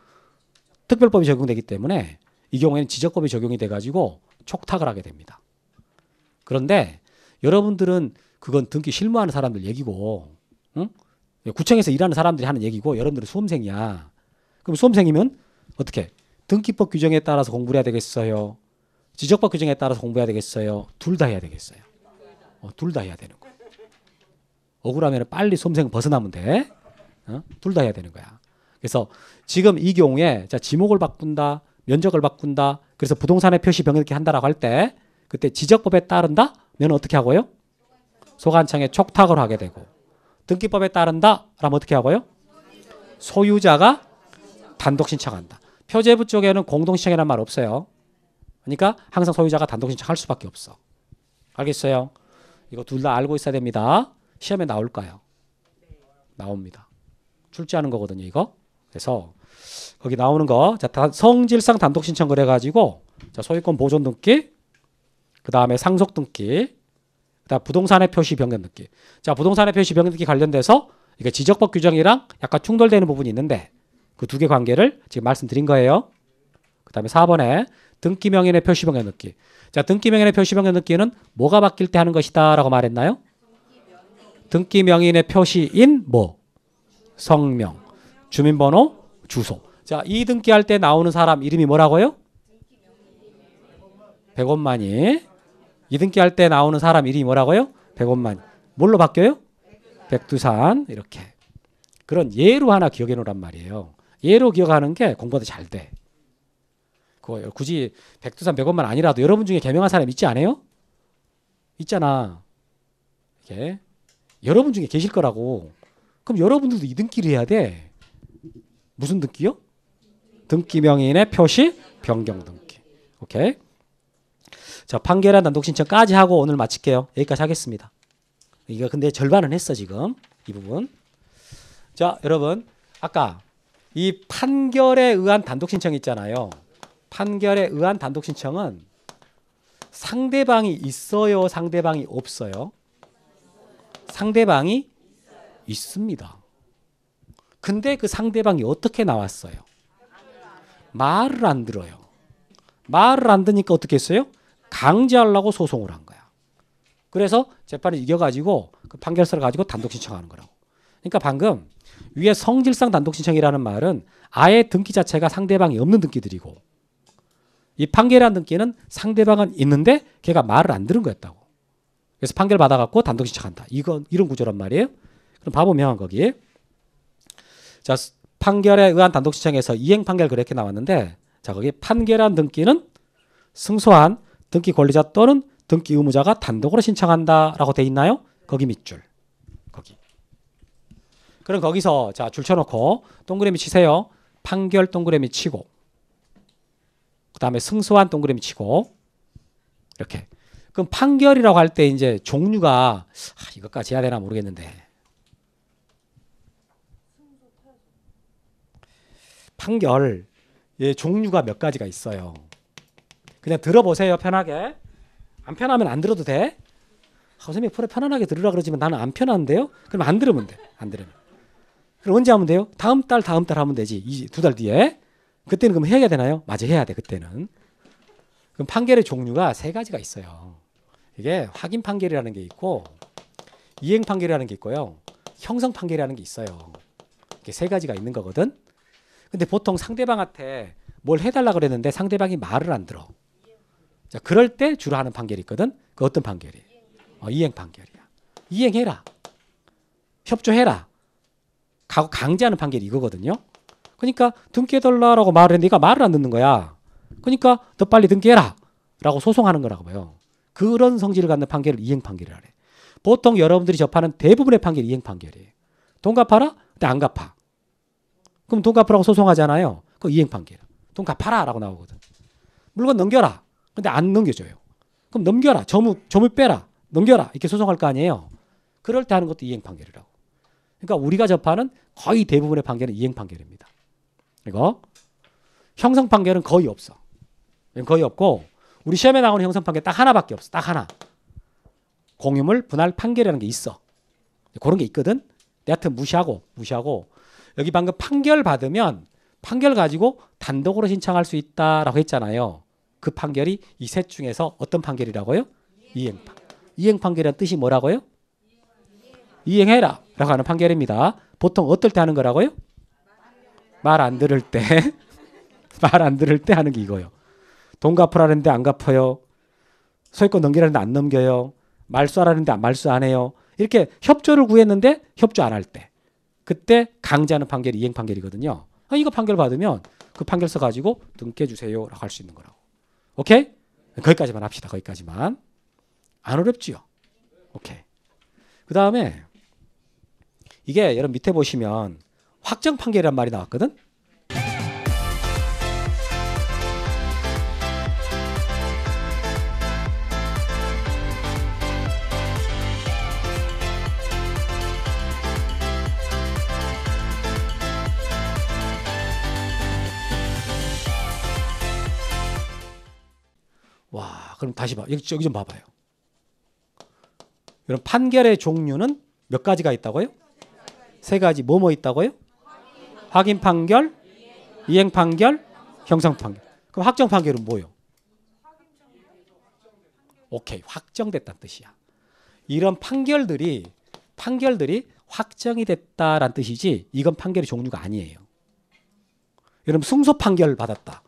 특별법이 적용되기 때문에 이 경우에는 지적법이 적용이 돼가지고 촉탁을 하게 됩니다. 그런데 여러분들은 그건 등기 실무하는 사람들 얘기고, 응? 구청에서 일하는 사람들이 하는 얘기고, 여러분들은 수험생이야. 그럼 수험생이면 어떻게? 등기법 규정에 따라서 공부를 해야 되겠어요? 지적법 규정에 따라서 공부해야 되겠어요? 둘 다 해야 되겠어요? 둘 다 해야 되는 거야. 억울하면 빨리 수험생 벗어나면 돼. 둘 다 해야 되는 거야. 그래서 지금 이 경우에 자, 지목을 바꾼다, 면적을 바꾼다, 그래서 부동산의 표시 병역이 한다라고 할 때 그때 지적법에 따른다? 면 어떻게 하고요? 소관청에 촉탁을 하게 되고, 등기법에 따른다? 라면 어떻게 하고요? 소유자가 단독 신청한다. 표제부 쪽에는 공동 신청이라는 말 없어요. 그러니까 항상 소유자가 단독 신청할 수밖에 없어. 알겠어요? 이거 둘 다 알고 있어야 됩니다. 시험에 나올까요? 나옵니다. 출제하는 거거든요, 이거. 그래서 거기 나오는 거, 자, 성질상 단독 신청 그래가지고, 자, 소유권 보존 등기, 그 다음에 상속 등기, 그다음 부동산의 표시 변경 등기. 자, 부동산의 표시 변경 등기 관련돼서 이게 지적법 규정이랑 약간 충돌되는 부분이 있는데 그 두 개 관계를 지금 말씀드린 거예요. 그 다음에 4번에 등기 명인의 표시 변경 등기. 자, 등기 명인의 표시 변경 등기는 뭐가 바뀔 때 하는 것이다 라고 말했나요? 등기 명인의 표시인 뭐? 성명, 주민번호, 주소. 자, 이 등기할 때 나오는 사람 이름이 뭐라고요? 백원만이. 이 등기할 때 나오는 사람 이름이 뭐라고요? 백원만이. 뭘로 바뀌어요? 백두산. 이렇게. 그런 예로 하나 기억해 놓으란 말이에요. 예로 기억하는 게 공부도 잘 돼. 굳이 백두산 백원만 아니라도 여러분 중에 개명한 사람 있지 않아요? 있잖아. 이게 여러분 중에 계실 거라고. 그럼 여러분들도 이 등기를 해야 돼. 무슨 등기요? 등기 명인의 표시 변경 등기. 오케이. 자, 판결한 단독 신청까지 하고 오늘 마칠게요. 여기까지 하겠습니다. 이거 근데 절반은 했어 지금 이 부분. 자, 여러분 아까 이 판결에 의한 단독 신청 있잖아요. 판결에 의한 단독 신청은 상대방이 있어요, 상대방이 없어요? 상대방이 있습니다. 근데 그 상대방이 어떻게 나왔어요? 말을 안 들어요. 말을 안 듣니까 어떻게 했어요? 강제하려고 소송을 한 거야. 그래서 재판을 이겨가지고 그 판결서를 가지고 단독 신청하는 거라고. 그러니까 방금 위에 성질상 단독 신청이라는 말은 아예 등기 자체가 상대방이 없는 등기들이고, 이 판결한 등기는 상대방은 있는데 걔가 말을 안 들은 거였다고. 그래서 판결 받아갖고 단독 신청한다. 이런 구조란 말이에요. 그럼 봐보면 거기 자, 판결에 의한 단독 신청에서 이행 판결 그렇게 나왔는데, 자, 거기 판결한 등기는 승소한 등기 권리자 또는 등기 의무자가 단독으로 신청한다라고 돼 있나요? 거기 밑줄. 거기. 그럼 거기서 자, 줄 쳐놓고 동그라미 치세요. 판결 동그라미 치고, 그 다음에 승소한 동그라미 치고, 이렇게. 그럼 판결이라고 할 때 이제 종류가 이것까지 해야 되나 모르겠는데, 판결 예, 종류가 몇 가지가 있어요. 그냥 들어보세요. 편하게. 안 편하면 안 들어도 돼. 선생님이 편안하게 들으라 그러지만 나는 안 편한데요. 그럼 안 들으면 돼. 안 들으면. 그럼 언제 하면 돼요? 다음 달 하면 되지. 2달 뒤에. 그때는 그럼 해야 되나요? 맞아, 해야 돼. 그때는. 그럼 판결의 종류가 3가지가 있어요. 이게 확인 판결이라는 게 있고, 이행 판결이라는 게 있고요, 형성 판결이라는 게 있어요. 이게 3가지가 있는 거거든. 근데 보통 상대방한테 뭘 해달라 그랬는데 상대방이 말을 안 들어. 자, 그럴 때 주로 하는 판결이 있거든. 그 어떤 판결이에요? 이행 판결이야. 이행해라. 협조해라. 강제하는 판결이 이거거든요. 그러니까 등기해달라고 말을 했는데 네가 말을 안 듣는 거야. 그러니까 너 빨리 등기해라 라고 소송하는 거라고 봐요. 그런 성질을 갖는 판결을 이행 판결이라 그래. 보통 여러분들이 접하는 대부분의 판결이 이행 판결이에요. 돈 갚아라? 근데 안 갚아. 그럼 돈 갚으라고 소송하잖아요. 그거 이행 판결. 돈 갚아라 라고 나오거든. 물건 넘겨라. 근데 안 넘겨줘요. 그럼 넘겨라. 점을 빼라. 넘겨라. 이렇게 소송할 거 아니에요. 그럴 때 하는 것도 이행 판결이라고. 그러니까 우리가 접하는 거의 대부분의 판결은 이행 판결입니다. 이거 형성 판결은 거의 없어. 거의 없고 우리 시험에 나오는 형성 판결 딱 하나밖에 없어. 딱 하나. 공유물 분할 판결이라는 게 있어. 그런 게 있거든. 여하튼 무시하고 여기 방금 판결 받으면 판결 가지고 단독으로 신청할 수 있다라고 했잖아요. 그 판결이 이 셋 중에서 어떤 판결이라고요? 이행판. 이행판결이라는 뜻이 뭐라고요? 이행해라 라고 하는 판결입니다. 보통 어떨 때 하는 거라고요? 말 안 들을 때 말 안 들을 때 하는 게 이거예요. 돈 갚으라는데 안 갚아요. 소유권 넘기라는데 안 넘겨요. 말소하라는데 말소 안 해요. 이렇게 협조를 구했는데 협조 안 할 때 그때 강제하는 판결이 이행 판결이거든요. 이거 판결 받으면 그 판결서 가지고 등기해 주세요 라고 할 수 있는 거라고. 오케이? 거기까지만 합시다. 거기까지만. 안 어렵지요? 오케이. 그 다음에 이게 여러분 밑에 보시면 확정 판결이란 말이 나왔거든. 와, 그럼 다시 봐. 여기 좀 봐봐요. 여러분 판결의 종류는 몇 가지가 있다고요? 세 가지. 뭐뭐 있다고요? 확인 판결, 이행 판결, 형성 판결. 그럼 확정 판결은 뭐예요? 오케이, 확정됐다는 뜻이야. 이런 판결들이 확정이 됐다라는 뜻이지 이건 판결의 종류가 아니에요. 여러분 승소 판결 받았다.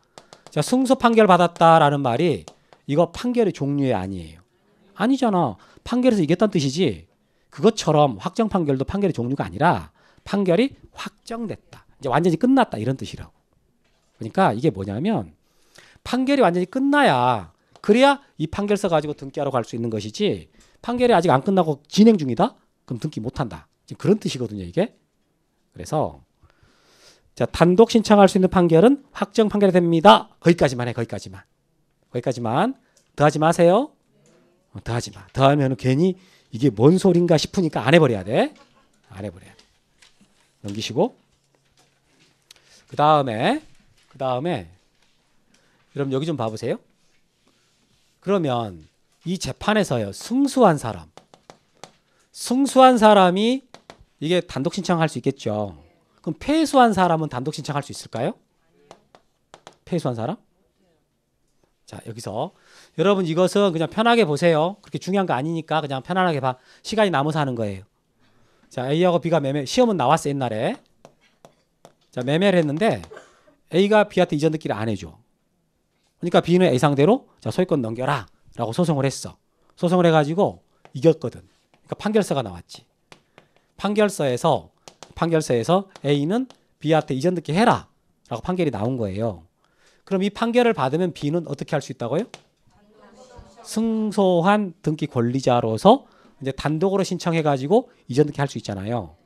자, 승소 판결 받았다라는 말이 이거 판결의 종류에 아니에요. 아니잖아. 판결에서 이겼다는 뜻이지. 그것처럼 확정 판결도 판결의 종류가 아니라 판결이 확정됐다. 이제 완전히 끝났다 이런 뜻이라고. 그러니까 이게 뭐냐면 판결이 완전히 끝나야 그래야 이 판결서 가지고 등기하러 갈 수 있는 것이지 판결이 아직 안 끝나고 진행 중이다? 그럼 등기 못한다. 지금 그런 뜻이거든요 이게. 그래서 자, 단독 신청할 수 있는 판결은 확정 판결이 됩니다. 거기까지만 해. 거기까지만. 더 하지 마세요. 더 하지 마. 더 하면 괜히 이게 뭔 소린가 싶으니까 안 해버려야 돼. 안 해버려야 돼. 넘기시고 그 다음에 여러분 여기 좀 봐보세요. 그러면 이 재판에서요 승소한 사람이 이게 단독 신청할 수 있겠죠. 그럼 패소한 사람은 단독 신청할 수 있을까요? 패소한 사람? 자, 여기서 여러분 이것은 그냥 편하게 보세요. 그렇게 중요한 거 아니니까 그냥 편안하게 봐. 시간이 남아서 하는 거예요. 자, A하고 B가 매매, 시험은 나왔어 옛날에. 자, 매매를 했는데 A가 B한테 이전 등기를 안 해줘. 그러니까 B는 A 상대로 자, 소유권 넘겨라 라고 소송을 했어. 소송을 해가지고 이겼거든. 그러니까 판결서가 나왔지. 판결서에서 A는 B한테 이전 등기 해라 라고 판결이 나온 거예요. 그럼 이 판결을 받으면 B는 어떻게 할 수 있다고요? 승소한 등기 권리자로서 이제 단독으로 신청해가지고 이전 등기 할 수 있잖아요.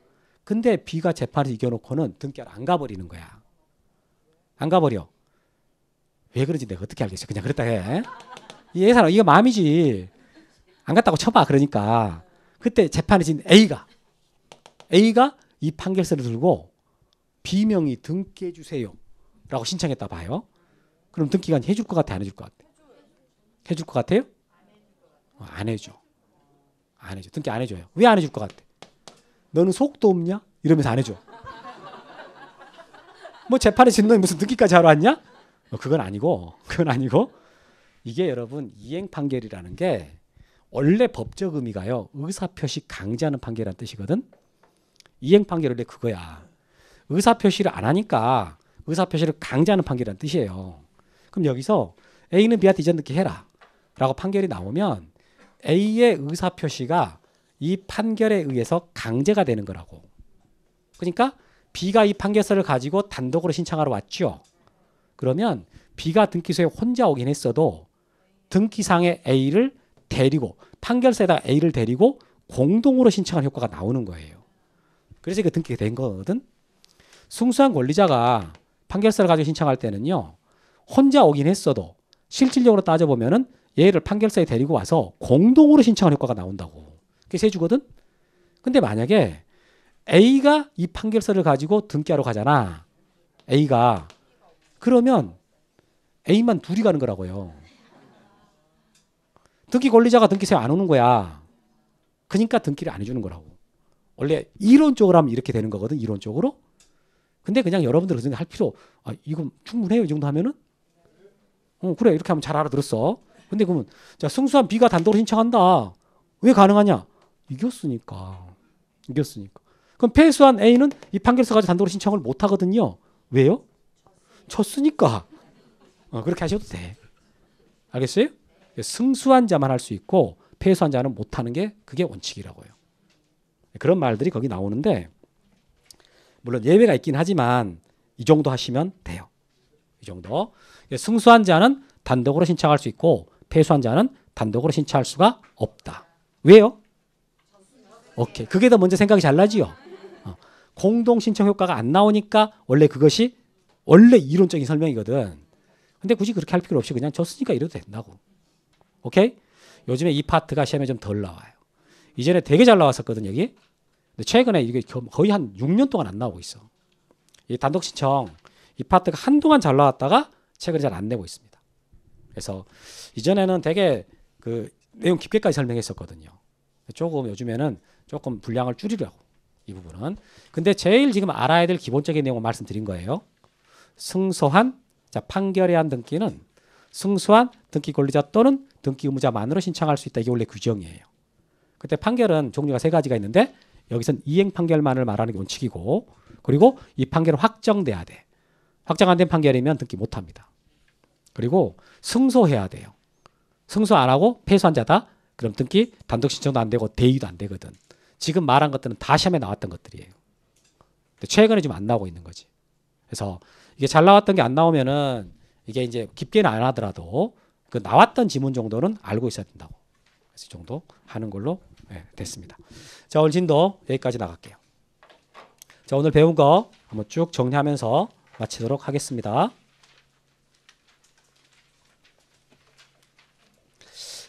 근데 B가 재판에서 이겨놓고는 등기하러 안 가버리는 거야. 안 가버려. 왜 그런지 내가 어떻게 알겠어. 그냥 그랬다 해. 이 사람 이거 마음이지. 안 갔다고 쳐봐. 그러니까 그때 재판에 진 A가 이 판결서를 들고 B명의 등기해 주세요 라고 신청했다 봐요. 그럼 등기가 해줄 것 같아? 안 해줄 것 같아? 해줄 것 같아요? 안 해줘. 안 해줘. 등기 안 해줘요. 왜 안 해줄 것 같아? 너는 속도 없냐? 이러면서 안 해줘. 뭐 재판에 진 놈이 무슨 등기까지 하러 왔냐? 그건 아니고 이게 여러분 이행 판결이라는 게 원래 법적 의미가요. 의사표시 강제하는 판결이라는 뜻이거든. 이행 판결 원래 그거야. 의사표시를 안 하니까 의사표시를 강제하는 판결이라는 뜻이에요. 그럼 여기서 A는 B한테 이전 등기 해라 라고 판결이 나오면 A의 의사표시가 이 판결에 의해서 강제가 되는 거라고. 그러니까 B가 이 판결서를 가지고 단독으로 신청하러 왔죠. 그러면 B가 등기소에 혼자 오긴 했어도 등기상에 A를 데리고 판결서에다가 A를 데리고 공동으로 신청하는 효과가 나오는 거예요. 그래서 이게 등기가 된 거거든. 승소한 권리자가 판결서를 가지고 신청할 때는요. 혼자 오긴 했어도 실질적으로 따져보면은 얘를 판결서에 데리고 와서 공동으로 신청하는 효과가 나온다고. 그래서 해주거든. 근데 만약에 A가 이 판결서를 가지고 등기하러 가잖아. A가. 그러면 A만 둘이 가는 거라고요. 등기 권리자가 등기소에 안 오는 거야. 그러니까 등기를 안 해주는 거라고. 원래 이론적으로 하면 이렇게 되는 거거든. 이론적으로. 근데 그냥 여러분들 그 할 필요. 이건 충분해요. 이 정도 하면은. 그래 이렇게 하면 잘 알아들었어. 근데 그러면 자 승수한 B가 단독으로 신청한다. 왜 가능하냐? 이겼으니까. 그럼 패소한 A는 이 판결서 가지고 단독으로 신청을 못 하거든요. 왜요? 쳤으니까. 그렇게 하셔도 돼. 알겠어요? 승수한 자만 할 수 있고 패소한 자는 못 하는 게 그게 원칙이라고요. 그런 말들이 거기 나오는데 물론 예외가 있긴 하지만 이 정도 하시면 돼요. 이 정도. 승수한 자는 단독으로 신청할 수 있고 패소한 자는 단독으로 신청할 수가 없다. 왜요? 오케이. 그게 더 먼저 생각이 잘 나지요. 공동 신청 효과가 안 나오니까 원래 그것이 원래 이론적인 설명이거든. 근데 굳이 그렇게 할 필요 없이 그냥 졌으니까 이래도 된다고. 오케이? 요즘에 이 파트가 시험에 좀 덜 나와요. 이전에 되게 잘 나왔었거든 여기. 근데 최근에 이게 거의 한 6년 동안 안 나오고 있어. 이 단독 신청 이 파트가 한동안 잘 나왔다가 최근에 잘 안 내고 있습니다. 그래서 이전에는 되게 그 내용 깊게까지 설명했었거든요. 조금 요즘에는 조금 분량을 줄이려고 이 부분은. 근데 제일 지금 알아야 될 기본적인 내용을 말씀드린 거예요. 승소한 자 판결에 한 등기는 승소한 등기 권리자 또는 등기 의무자만으로 신청할 수 있다. 이게 원래 규정이에요. 그때 판결은 종류가 3가지가 있는데 여기서는 이행 판결만을 말하는 게 원칙이고 그리고 이 판결은 확정돼야 돼. 확정 안 된 판결이면 등기 못 합니다. 그리고 승소해야 돼요. 승소 안 하고 패소한 자다. 그럼 등기 단독 신청도 안 되고 대의도 안 되거든. 지금 말한 것들은 다 시험에 나왔던 것들이에요. 근데 최근에 지금 안 나오고 있는 거지. 그래서 이게 잘 나왔던 게 안 나오면은 이게 이제 깊게는 안 하더라도 그 나왔던 지문 정도는 알고 있어야 된다고. 그래서 이 정도 하는 걸로 됐습니다. 자, 오늘 진도 여기까지 나갈게요. 자, 오늘 배운 거 한번 쭉 정리하면서 마치도록 하겠습니다.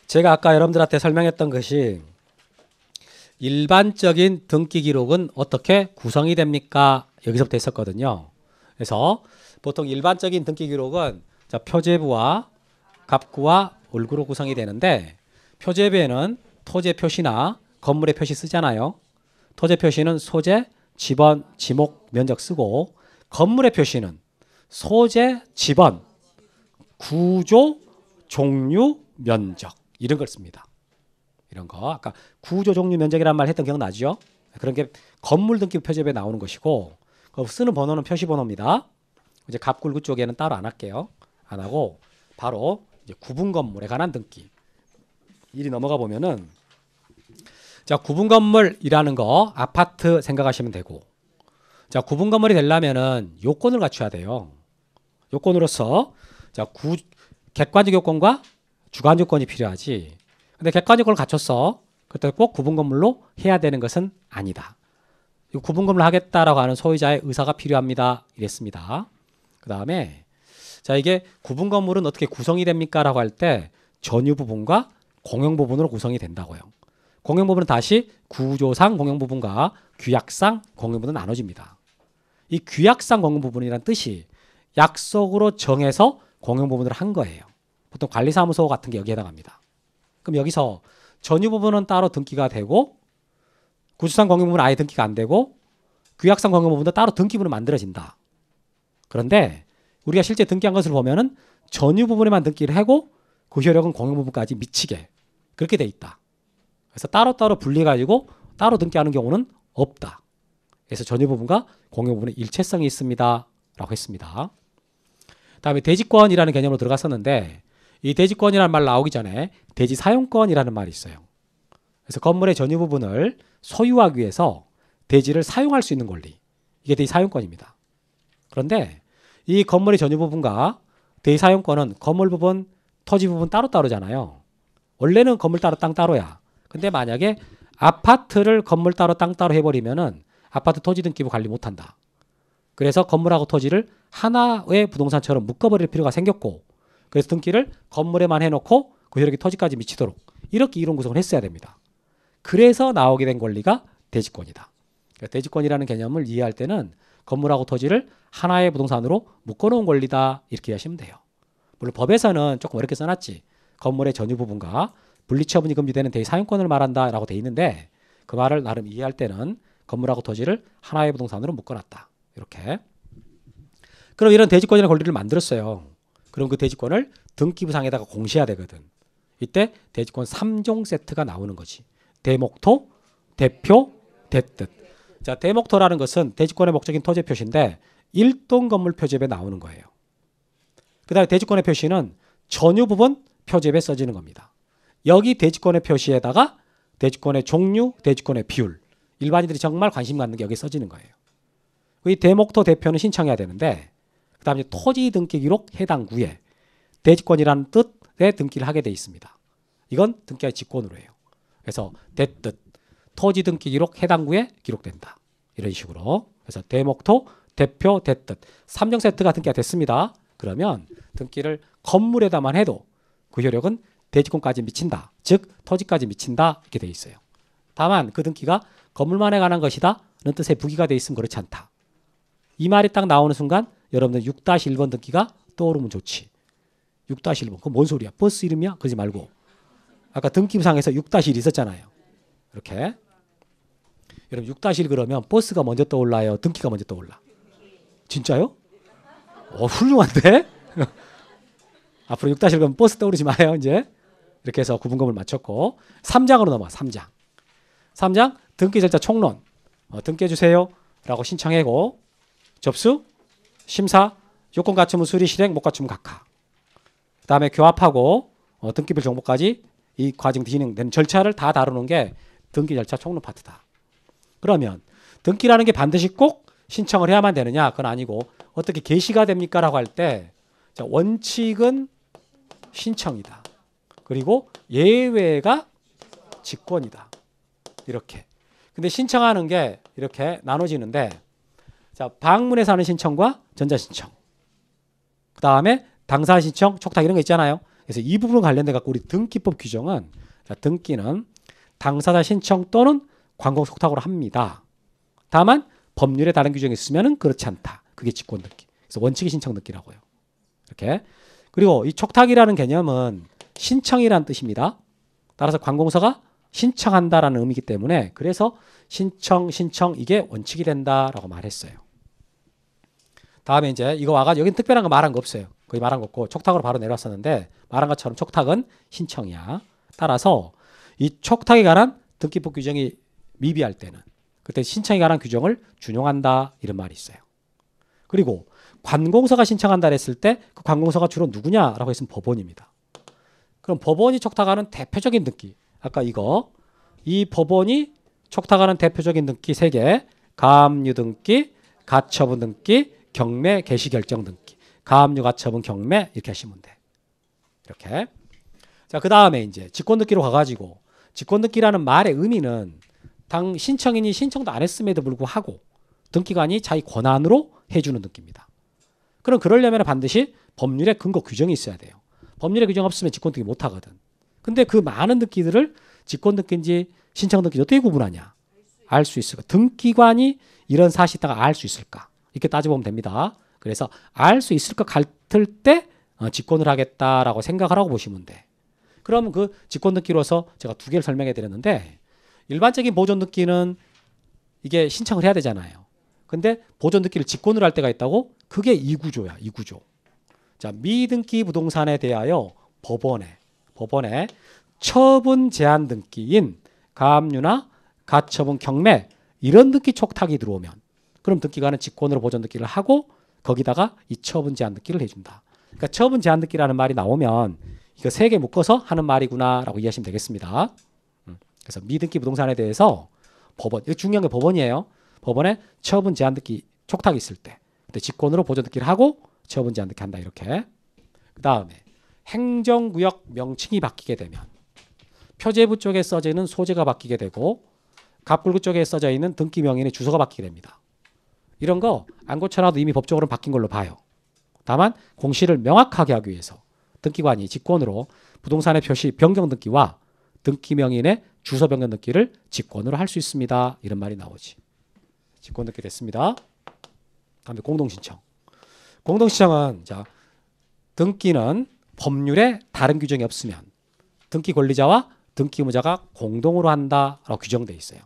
제가 아까 여러분들한테 설명했던 것이 일반적인 등기 기록은 어떻게 구성이 됩니까? 여기서부터 했었거든요. 그래서 보통 일반적인 등기 기록은 자, 표제부와 갑구와 얼구로 구성이 되는데 표제부에는 토지 표시나 건물의 표시 쓰잖아요. 토지 표시는 소재, 지번, 지목, 면적 쓰고 건물의 표시는 소재, 지번, 구조, 종류, 면적 이런 걸 씁니다. 이런 거 아까 구조, 종류, 면적이라는 말 했던 기억나죠? 그런 게 건물 등기 표제부에 나오는 것이고 쓰는 번호는 표시번호입니다. 이제 갑굴구 쪽에는 따로 안 할게요. 안 하고 바로 이제 구분 건물에 관한 등기. 이리 넘어가 보면은 자 구분 건물이라는 거 아파트 생각하시면 되고 자 구분 건물이 되려면은 요건을 갖춰야 돼요. 요건으로서 자 객관적 요건과 주관적 요건이 필요하지. 근데 객관적 요건을 갖췄어. 그때 꼭 구분 건물로 해야 되는 것은 아니다. 이 구분 건물을 하겠다라고 하는 소유자의 의사가 필요합니다. 이랬습니다. 그 다음에 자 이게 구분 건물은 어떻게 구성이 됩니까? 라고 할 때 전유 부분과 공용 부분으로 구성이 된다고요. 공용 부분은 다시 구조상 공용 부분과 규약상 공용 부분은 나눠집니다. 이 규약상 공용 부분이란 뜻이 약속으로 정해서 공용 부분을 한 거예요. 보통 관리사무소 같은 게 여기에 해당합니다. 그럼 여기서 전유 부분은 따로 등기가 되고 구조상 공용 부분은 아예 등기가 안 되고 규약상 공용 부분도 따로 등기부는 만들어진다. 그런데 우리가 실제 등기한 것을 보면은 전유 부분에만 등기를 하고 그 효력은 공용 부분까지 미치게 그렇게 돼 있다. 그래서 따로따로 분리해가지고 따로 등기하는 경우는 없다. 그래서 전유 부분과 공용 부분의 일체성이 있습니다. 라고 했습니다. 다음에 대지권이라는 개념으로 들어갔었는데 이 대지권이라는 말 나오기 전에 대지 사용권이라는 말이 있어요. 그래서 건물의 전유 부분을 소유하기 위해서 대지를 사용할 수 있는 권리. 이게 대지 사용권입니다. 그런데 이 건물의 전유 부분과 대지 사용권은 건물 부분, 토지 부분 따로따로잖아요. 원래는 건물 따로 땅 따로야. 근데 만약에 아파트를 건물 따로 땅 따로 해버리면은 아파트 토지 등기부 관리 못한다. 그래서 건물하고 토지를 하나의 부동산처럼 묶어버릴 필요가 생겼고 그래서 등기를 건물에만 해놓고 그 효력이 토지까지 미치도록 이렇게 이론 구성을 했어야 됩니다. 그래서 나오게 된 권리가 대지권이다. 그러니까 대지권이라는 개념을 이해할 때는 건물하고 토지를 하나의 부동산으로 묶어놓은 권리다 이렇게 이해하시면 돼요. 물론 법에서는 조금 어렵게 써놨지. 건물의 전유 부분과 분리처분이 금지되는 대사용권을 말한다라고 돼 있는데 그 말을 나름 이해할 때는 건물하고 토지를 하나의 부동산으로 묶어놨다. 이렇게. 그럼 이런 대지권이라는 권리를 만들었어요. 그럼 그 대지권을 등기부상에다가 공시해야 되거든. 이때 대지권 3종 세트가 나오는 거지. 대목토, 대표, 대뜻. 자, 대목토라는 것은 대지권의 목적인 토지 표시인데 일동 건물 표지에 나오는 거예요. 그 다음에 대지권의 표시는 전유 부분 표지에 써지는 겁니다. 여기 대지권의 표시에다가 대지권의 종류, 대지권의 비율. 일반인들이 정말 관심 갖는 게 여기 써지는 거예요. 이 대목토 대표는 신청해야 되는데 그 다음에 토지 등기 기록 해당 구에 대지권이라는 뜻의 등기를 하게 돼 있습니다. 이건 등기의 직권으로 해요. 그래서 대뜻, 토지 등기 기록 해당 구에 기록된다. 이런 식으로. 그래서 대목토, 대표, 대뜻 3종 세트가 등기가 됐습니다. 그러면 등기를 건물에다만 해도 그 효력은 대지권까지 미친다. 즉 토지까지 미친다. 이렇게 돼 있어요. 다만 그 등기가 건물만에 관한 것이다 는 뜻의 부기가 돼 있으면 그렇지 않다. 이 말이 딱 나오는 순간 여러분들 6-1번 등기가 떠오르면 좋지. 6-1번 그건 뭔 소리야? 버스 이름이야? 그러지 말고 아까 등기부상에서 6-1 있었잖아요. 이렇게 여러분 6-1 그러면 버스가 먼저 떠올라요? 등기가 먼저 떠올라? 진짜요? 훌륭한데? 앞으로 6-1 그러면 버스 떠오르지 마요. 이제 이렇게 해서 구분검을 맞췄고 3장으로 넘어가. 3장 등기 절차 총론. 등기해 주세요 라고 신청하고 접수, 심사, 요건 갖추면 수리, 실행, 못 갖추면 각하. 그 다음에 교합하고 등기별 정보까지 이 과정 진행되는 절차를 다 다루는 게 등기 절차 총론 파트다. 그러면 등기라는 게 반드시 꼭 신청을 해야만 되느냐? 그건 아니고 어떻게 개시가 됩니까? 라고 할 때 원칙은 신청이다. 그리고 예외가 직권이다. 이렇게. 근데 신청하는 게 이렇게 나눠지는데 자, 방문해서 하는 신청과 전자신청. 그 다음에 당사신청, 촉탁 이런 거 있잖아요. 그래서 이 부분 관련돼 갖고 우리 등기법 규정은 자, 등기는 당사자 신청 또는 관공촉탁으로 합니다. 다만 법률에 다른 규정이 있으면 그렇지 않다. 그게 직권 등기. 그래서 원칙이 신청 등기라고요. 이렇게. 그리고 이 촉탁이라는 개념은 신청이라는 뜻입니다. 따라서 관공서가 신청한다라는 의미이기 때문에 그래서 신청 이게 원칙이 된다라고 말했어요. 다음에 이제 이거 와가지고 여긴 특별한 거 말한 거 없어요. 거의 말한 거 없고 촉탁으로 바로 내려왔었는데 말한 것처럼 촉탁은 신청이야. 따라서 이 촉탁에 관한 등기법 규정이 미비할 때는 그때 신청에 관한 규정을 준용한다 이런 말이 있어요. 그리고 관공서가 신청한다 했을 때 그 관공서가 주로 누구냐라고 했으면 법원입니다. 그럼 법원이 촉탁하는 대표적인 등기 아까 이 법원이 촉탁하는 대표적인 등기 3개 가압류 등기, 가처분 등기, 경매 개시 결정 등기 가압류, 가처분, 경매 이렇게 하시면 돼. 이렇게. 자, 그 다음에 이제 직권 등기로 가가지고 직권 등기라는 말의 의미는 당 신청인이 신청도 안 했음에도 불구하고 등기관이 자기 권한으로 해주는 등기입니다. 그럼 그러려면 반드시 법률에 근거 규정이 있어야 돼요. 법률에 규정 없으면 직권 등기 못 하거든. 근데 그 많은 등기들을 직권 등기인지 신청 등기인지 어떻게 구분하냐? 알 수 있을까? 등기관이 이런 사실이 있다가 알 수 있을까? 이렇게 따져보면 됩니다. 그래서 알 수 있을 것 같을 때 직권을 하겠다라고 생각하라고 보시면 돼. 그럼 그 직권 등기로서 제가 2개를 설명해 드렸는데 일반적인 보존 등기는 이게 신청을 해야 되잖아요. 근데 보존 등기를 직권으로 할 때가 있다고? 그게 이구조야. 이구조. 자, 미등기 부동산에 대하여 법원에 처분 제한 등기인 가압류나 가처분, 경매 이런 등기 촉탁이 들어오면 그럼 등기관은 직권으로 보존 등기를 하고 거기다가 이 처분 제한 등기를 해준다. 그러니까 처분 제한 등기라는 말이 나오면 이거 3개 묶어서 하는 말이구나라고 이해하시면 되겠습니다. 그래서 미등기 부동산에 대해서 법원, 이거 중요한 게 법원이에요. 법원에 처분 제한 등기 촉탁이 있을 때 그때 직권으로 보존 등기를 하고 처분 제한 등기 한다 이렇게. 그 다음에 행정구역 명칭이 바뀌게 되면 표제부 쪽에 써져 있는 소재가 바뀌게 되고 갑굴구 쪽에 써져 있는 등기 명인의 주소가 바뀌게 됩니다. 이런 거 안 고쳐놔도 이미 법적으로 바뀐 걸로 봐요. 다만 공시를 명확하게 하기 위해서 등기관이 직권으로 부동산의 표시 변경 등기와 등기 명인의 주소 변경 등기를 직권으로 할 수 있습니다. 이런 말이 나오지. 직권 등기 됐습니다. 다음에 공동신청. 공동신청은 자 등기는 법률에 다른 규정이 없으면 등기 권리자와 등기 의무자가 공동으로 한다라고 규정되어 있어요.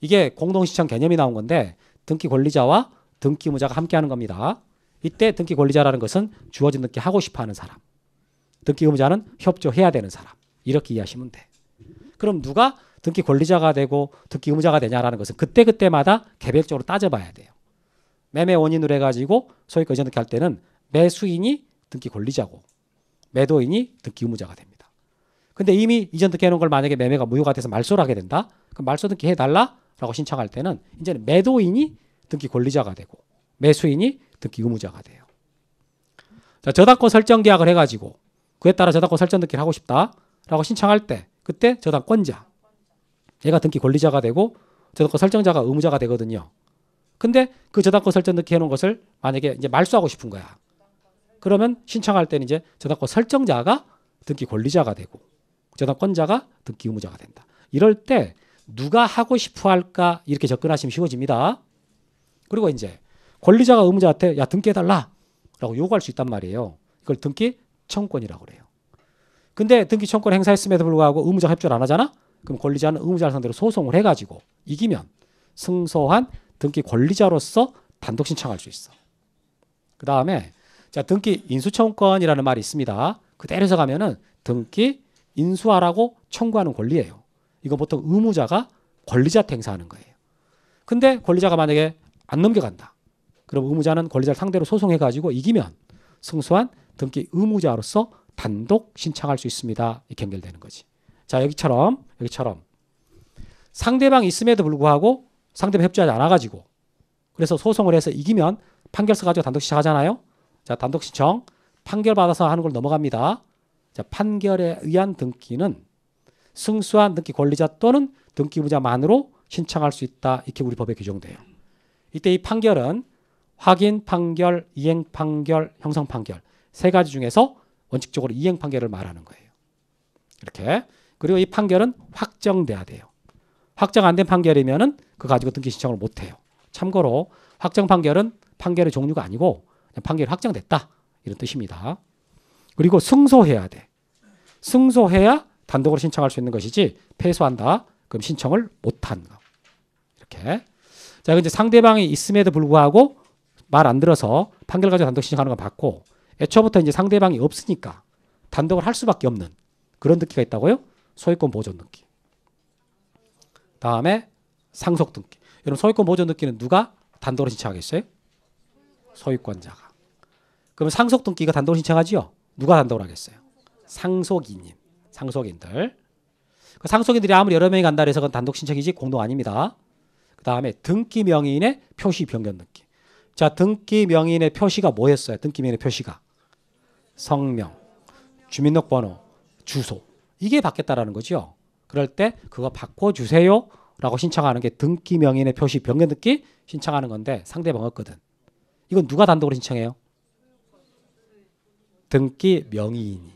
이게 공동신청 개념이 나온 건데 등기 권리자와 등기 의무자가 함께하는 겁니다. 이때 등기 권리자라는 것은 주어진 등기 하고 싶어하는 사람, 등기 의무자는 협조해야 되는 사람 이렇게 이해하시면 돼. 그럼 누가 등기 권리자가 되고 등기 의무자가 되냐라는 것은 그때그때마다 개별적으로 따져봐야 돼요. 매매 원인으로 해가지고 소유권 이전 등기 할 때는 매수인이 등기 권리자고 매도인이 등기 의무자가 됩니다. 근데 이미 이전 등기 해놓은 걸 만약에 매매가 무효가 돼서 말소를 하게 된다? 그럼 말소 등기 해달라라고 신청할 때는 이제는 매도인이 등기 권리자가 되고 매수인이 등기 의무자가 돼요. 자, 저당권 설정 계약을 해가지고 그에 따라 저당권 설정 등기를 하고 싶다라고 신청할 때 그때 저당권자 얘가 등기 권리자가 되고 저당권 설정자가 의무자가 되거든요. 근데 그 저당권 설정 등기 해놓은 것을 만약에 이제 말소하고 싶은 거야. 그러면 신청할 때는 이제 저당권 설정자가 등기 권리자가 되고 저당권자가 등기 의무자가 된다. 이럴 때 누가 하고 싶어 할까 이렇게 접근하시면 쉬워집니다. 그리고 이제 권리자가 의무자한테 야 등기해달라 라고 요구할 수 있단 말이에요. 이걸 등기 청구권이라고 그래요. 근데 등기 청구권 행사했음에도 불구하고 의무자가 협조를 안 하잖아? 그럼 권리자는 의무자를 상대로 소송을 해가지고 이기면 승소한 등기 권리자로서 단독 신청할 수 있어. 그 다음에 자 등기 인수청구권이라는 말이 있습니다. 그대로 해석하면은 등기 인수하라고 청구하는 권리예요. 이건 보통 의무자가 권리자한테 행사하는 거예요. 근데 권리자가 만약에 안 넘겨간다. 그럼 의무자는 권리자를 상대로 소송해가지고 이기면 승소한 등기 의무자로서 단독 신청할 수 있습니다. 이렇게 연결되는 거지. 자 여기처럼 상대방이 있음에도 불구하고 상대방 협조하지 않아가지고 그래서 소송을 해서 이기면 판결서 가지고 단독 신청하잖아요. 자 단독 신청 판결 받아서 하는 걸 넘어갑니다. 자 판결에 의한 등기는 승소한 등기 권리자 또는 등기 의무자만으로 신청할 수 있다. 이렇게 우리 법에 규정돼요. 이때 이 판결은 확인 판결, 이행 판결, 형성 판결 세 가지 중에서 원칙적으로 이행 판결을 말하는 거예요. 이렇게. 그리고 이 판결은 확정돼야 돼요. 확정 안 된 판결이면은 그거 가지고 등기 신청을 못 해요. 참고로 확정 판결은 판결의 종류가 아니고 그냥 판결이 확정됐다. 이런 뜻입니다. 그리고 승소해야 돼. 승소해야 단독으로 신청할 수 있는 것이지 패소한다. 그럼 신청을 못 하는 거. 이렇게. 자, 이제 상대방이 있음에도 불구하고 말 안 들어서 판결 가지고 단독 신청하는 건 봤고 애초부터 이제 상대방이 없으니까 단독을 할 수밖에 없는 그런 등기가 있다고요? 소유권 보존 등기. 다음에 상속 등기. 여러분 소유권 보존 등기는 누가 단독으로 신청하겠어요? 소유권자가. 그럼 상속 등기가 단독으로 신청하지요? 누가 단독으로 하겠어요? 상속인인. 상속인들. 그 상속인들이 아무리 여러 명이 간다 해서 그건 단독 신청이지 공동 아닙니다. 그 다음에 등기 명의인의 표시 변경 등기. 자, 등기 명의인의 표시가 뭐였어요? 등기 명의인의 표시가 성명, 주민등록번호, 주소 이게 바뀌었다라는 거죠. 그럴 때 그거 바꿔주세요 라고 신청하는 게 등기 명의인의 표시 변경 등기 신청하는 건데 상대방 없거든. 이건 누가 단독으로 신청해요? 등기 명의인이.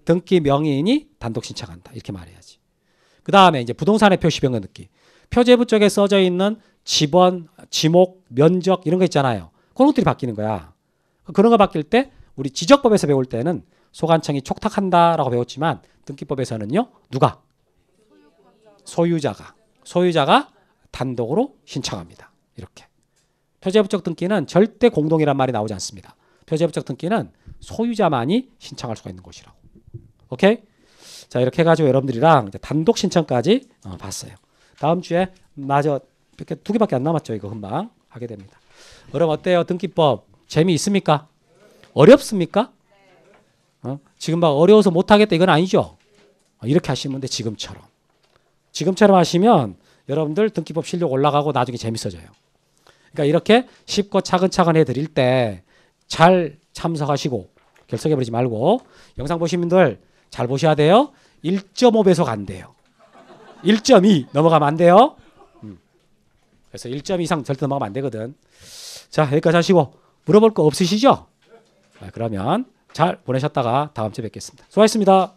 등기 명의인이 단독 신청한다. 이렇게 말해야지. 그 다음에 이제 부동산의 표시 변경 등기. 표제부 쪽에 써져 있는 지번, 지목, 면적 이런 거 있잖아요. 그런 것들이 바뀌는 거야. 그런 거 바뀔 때 우리 지적법에서 배울 때는 소관청이 촉탁한다라고 배웠지만 등기법에서는요. 누가? 소유자가 단독으로 신청합니다. 이렇게. 표제부적 등기는 절대 공동이란 말이 나오지 않습니다. 표제부적 등기는 소유자만이 신청할 수가 있는 것이라고. 오케이? 자 이렇게 해가지고 여러분들이랑 이제 단독 신청까지 봤어요. 다음 주에 마저 이렇게 2개밖에 안 남았죠. 이거 금방 하게 됩니다. 여러분 어때요? 등기법 재미있습니까? 어렵습니까? 지금 막 어려워서 못하겠다 이건 아니죠. 이렇게 하시면 돼. 지금처럼 하시면 여러분들 등기법 실력 올라가고 나중에 재밌어져요. 그러니까 이렇게 쉽고 차근차근 해드릴 때 잘 참석하시고 결석해버리지 말고 영상 보신 분들 잘 보셔야 돼요. 1.5배속 안 돼요. 1.2 넘어가면 안 돼요. 그래서 1.2 이상 절대 넘어가면 안 되거든. 자 여기까지 하시고 물어볼 거 없으시죠? 그러면 잘 보내셨다가 다음 주에 뵙겠습니다. 수고하셨습니다.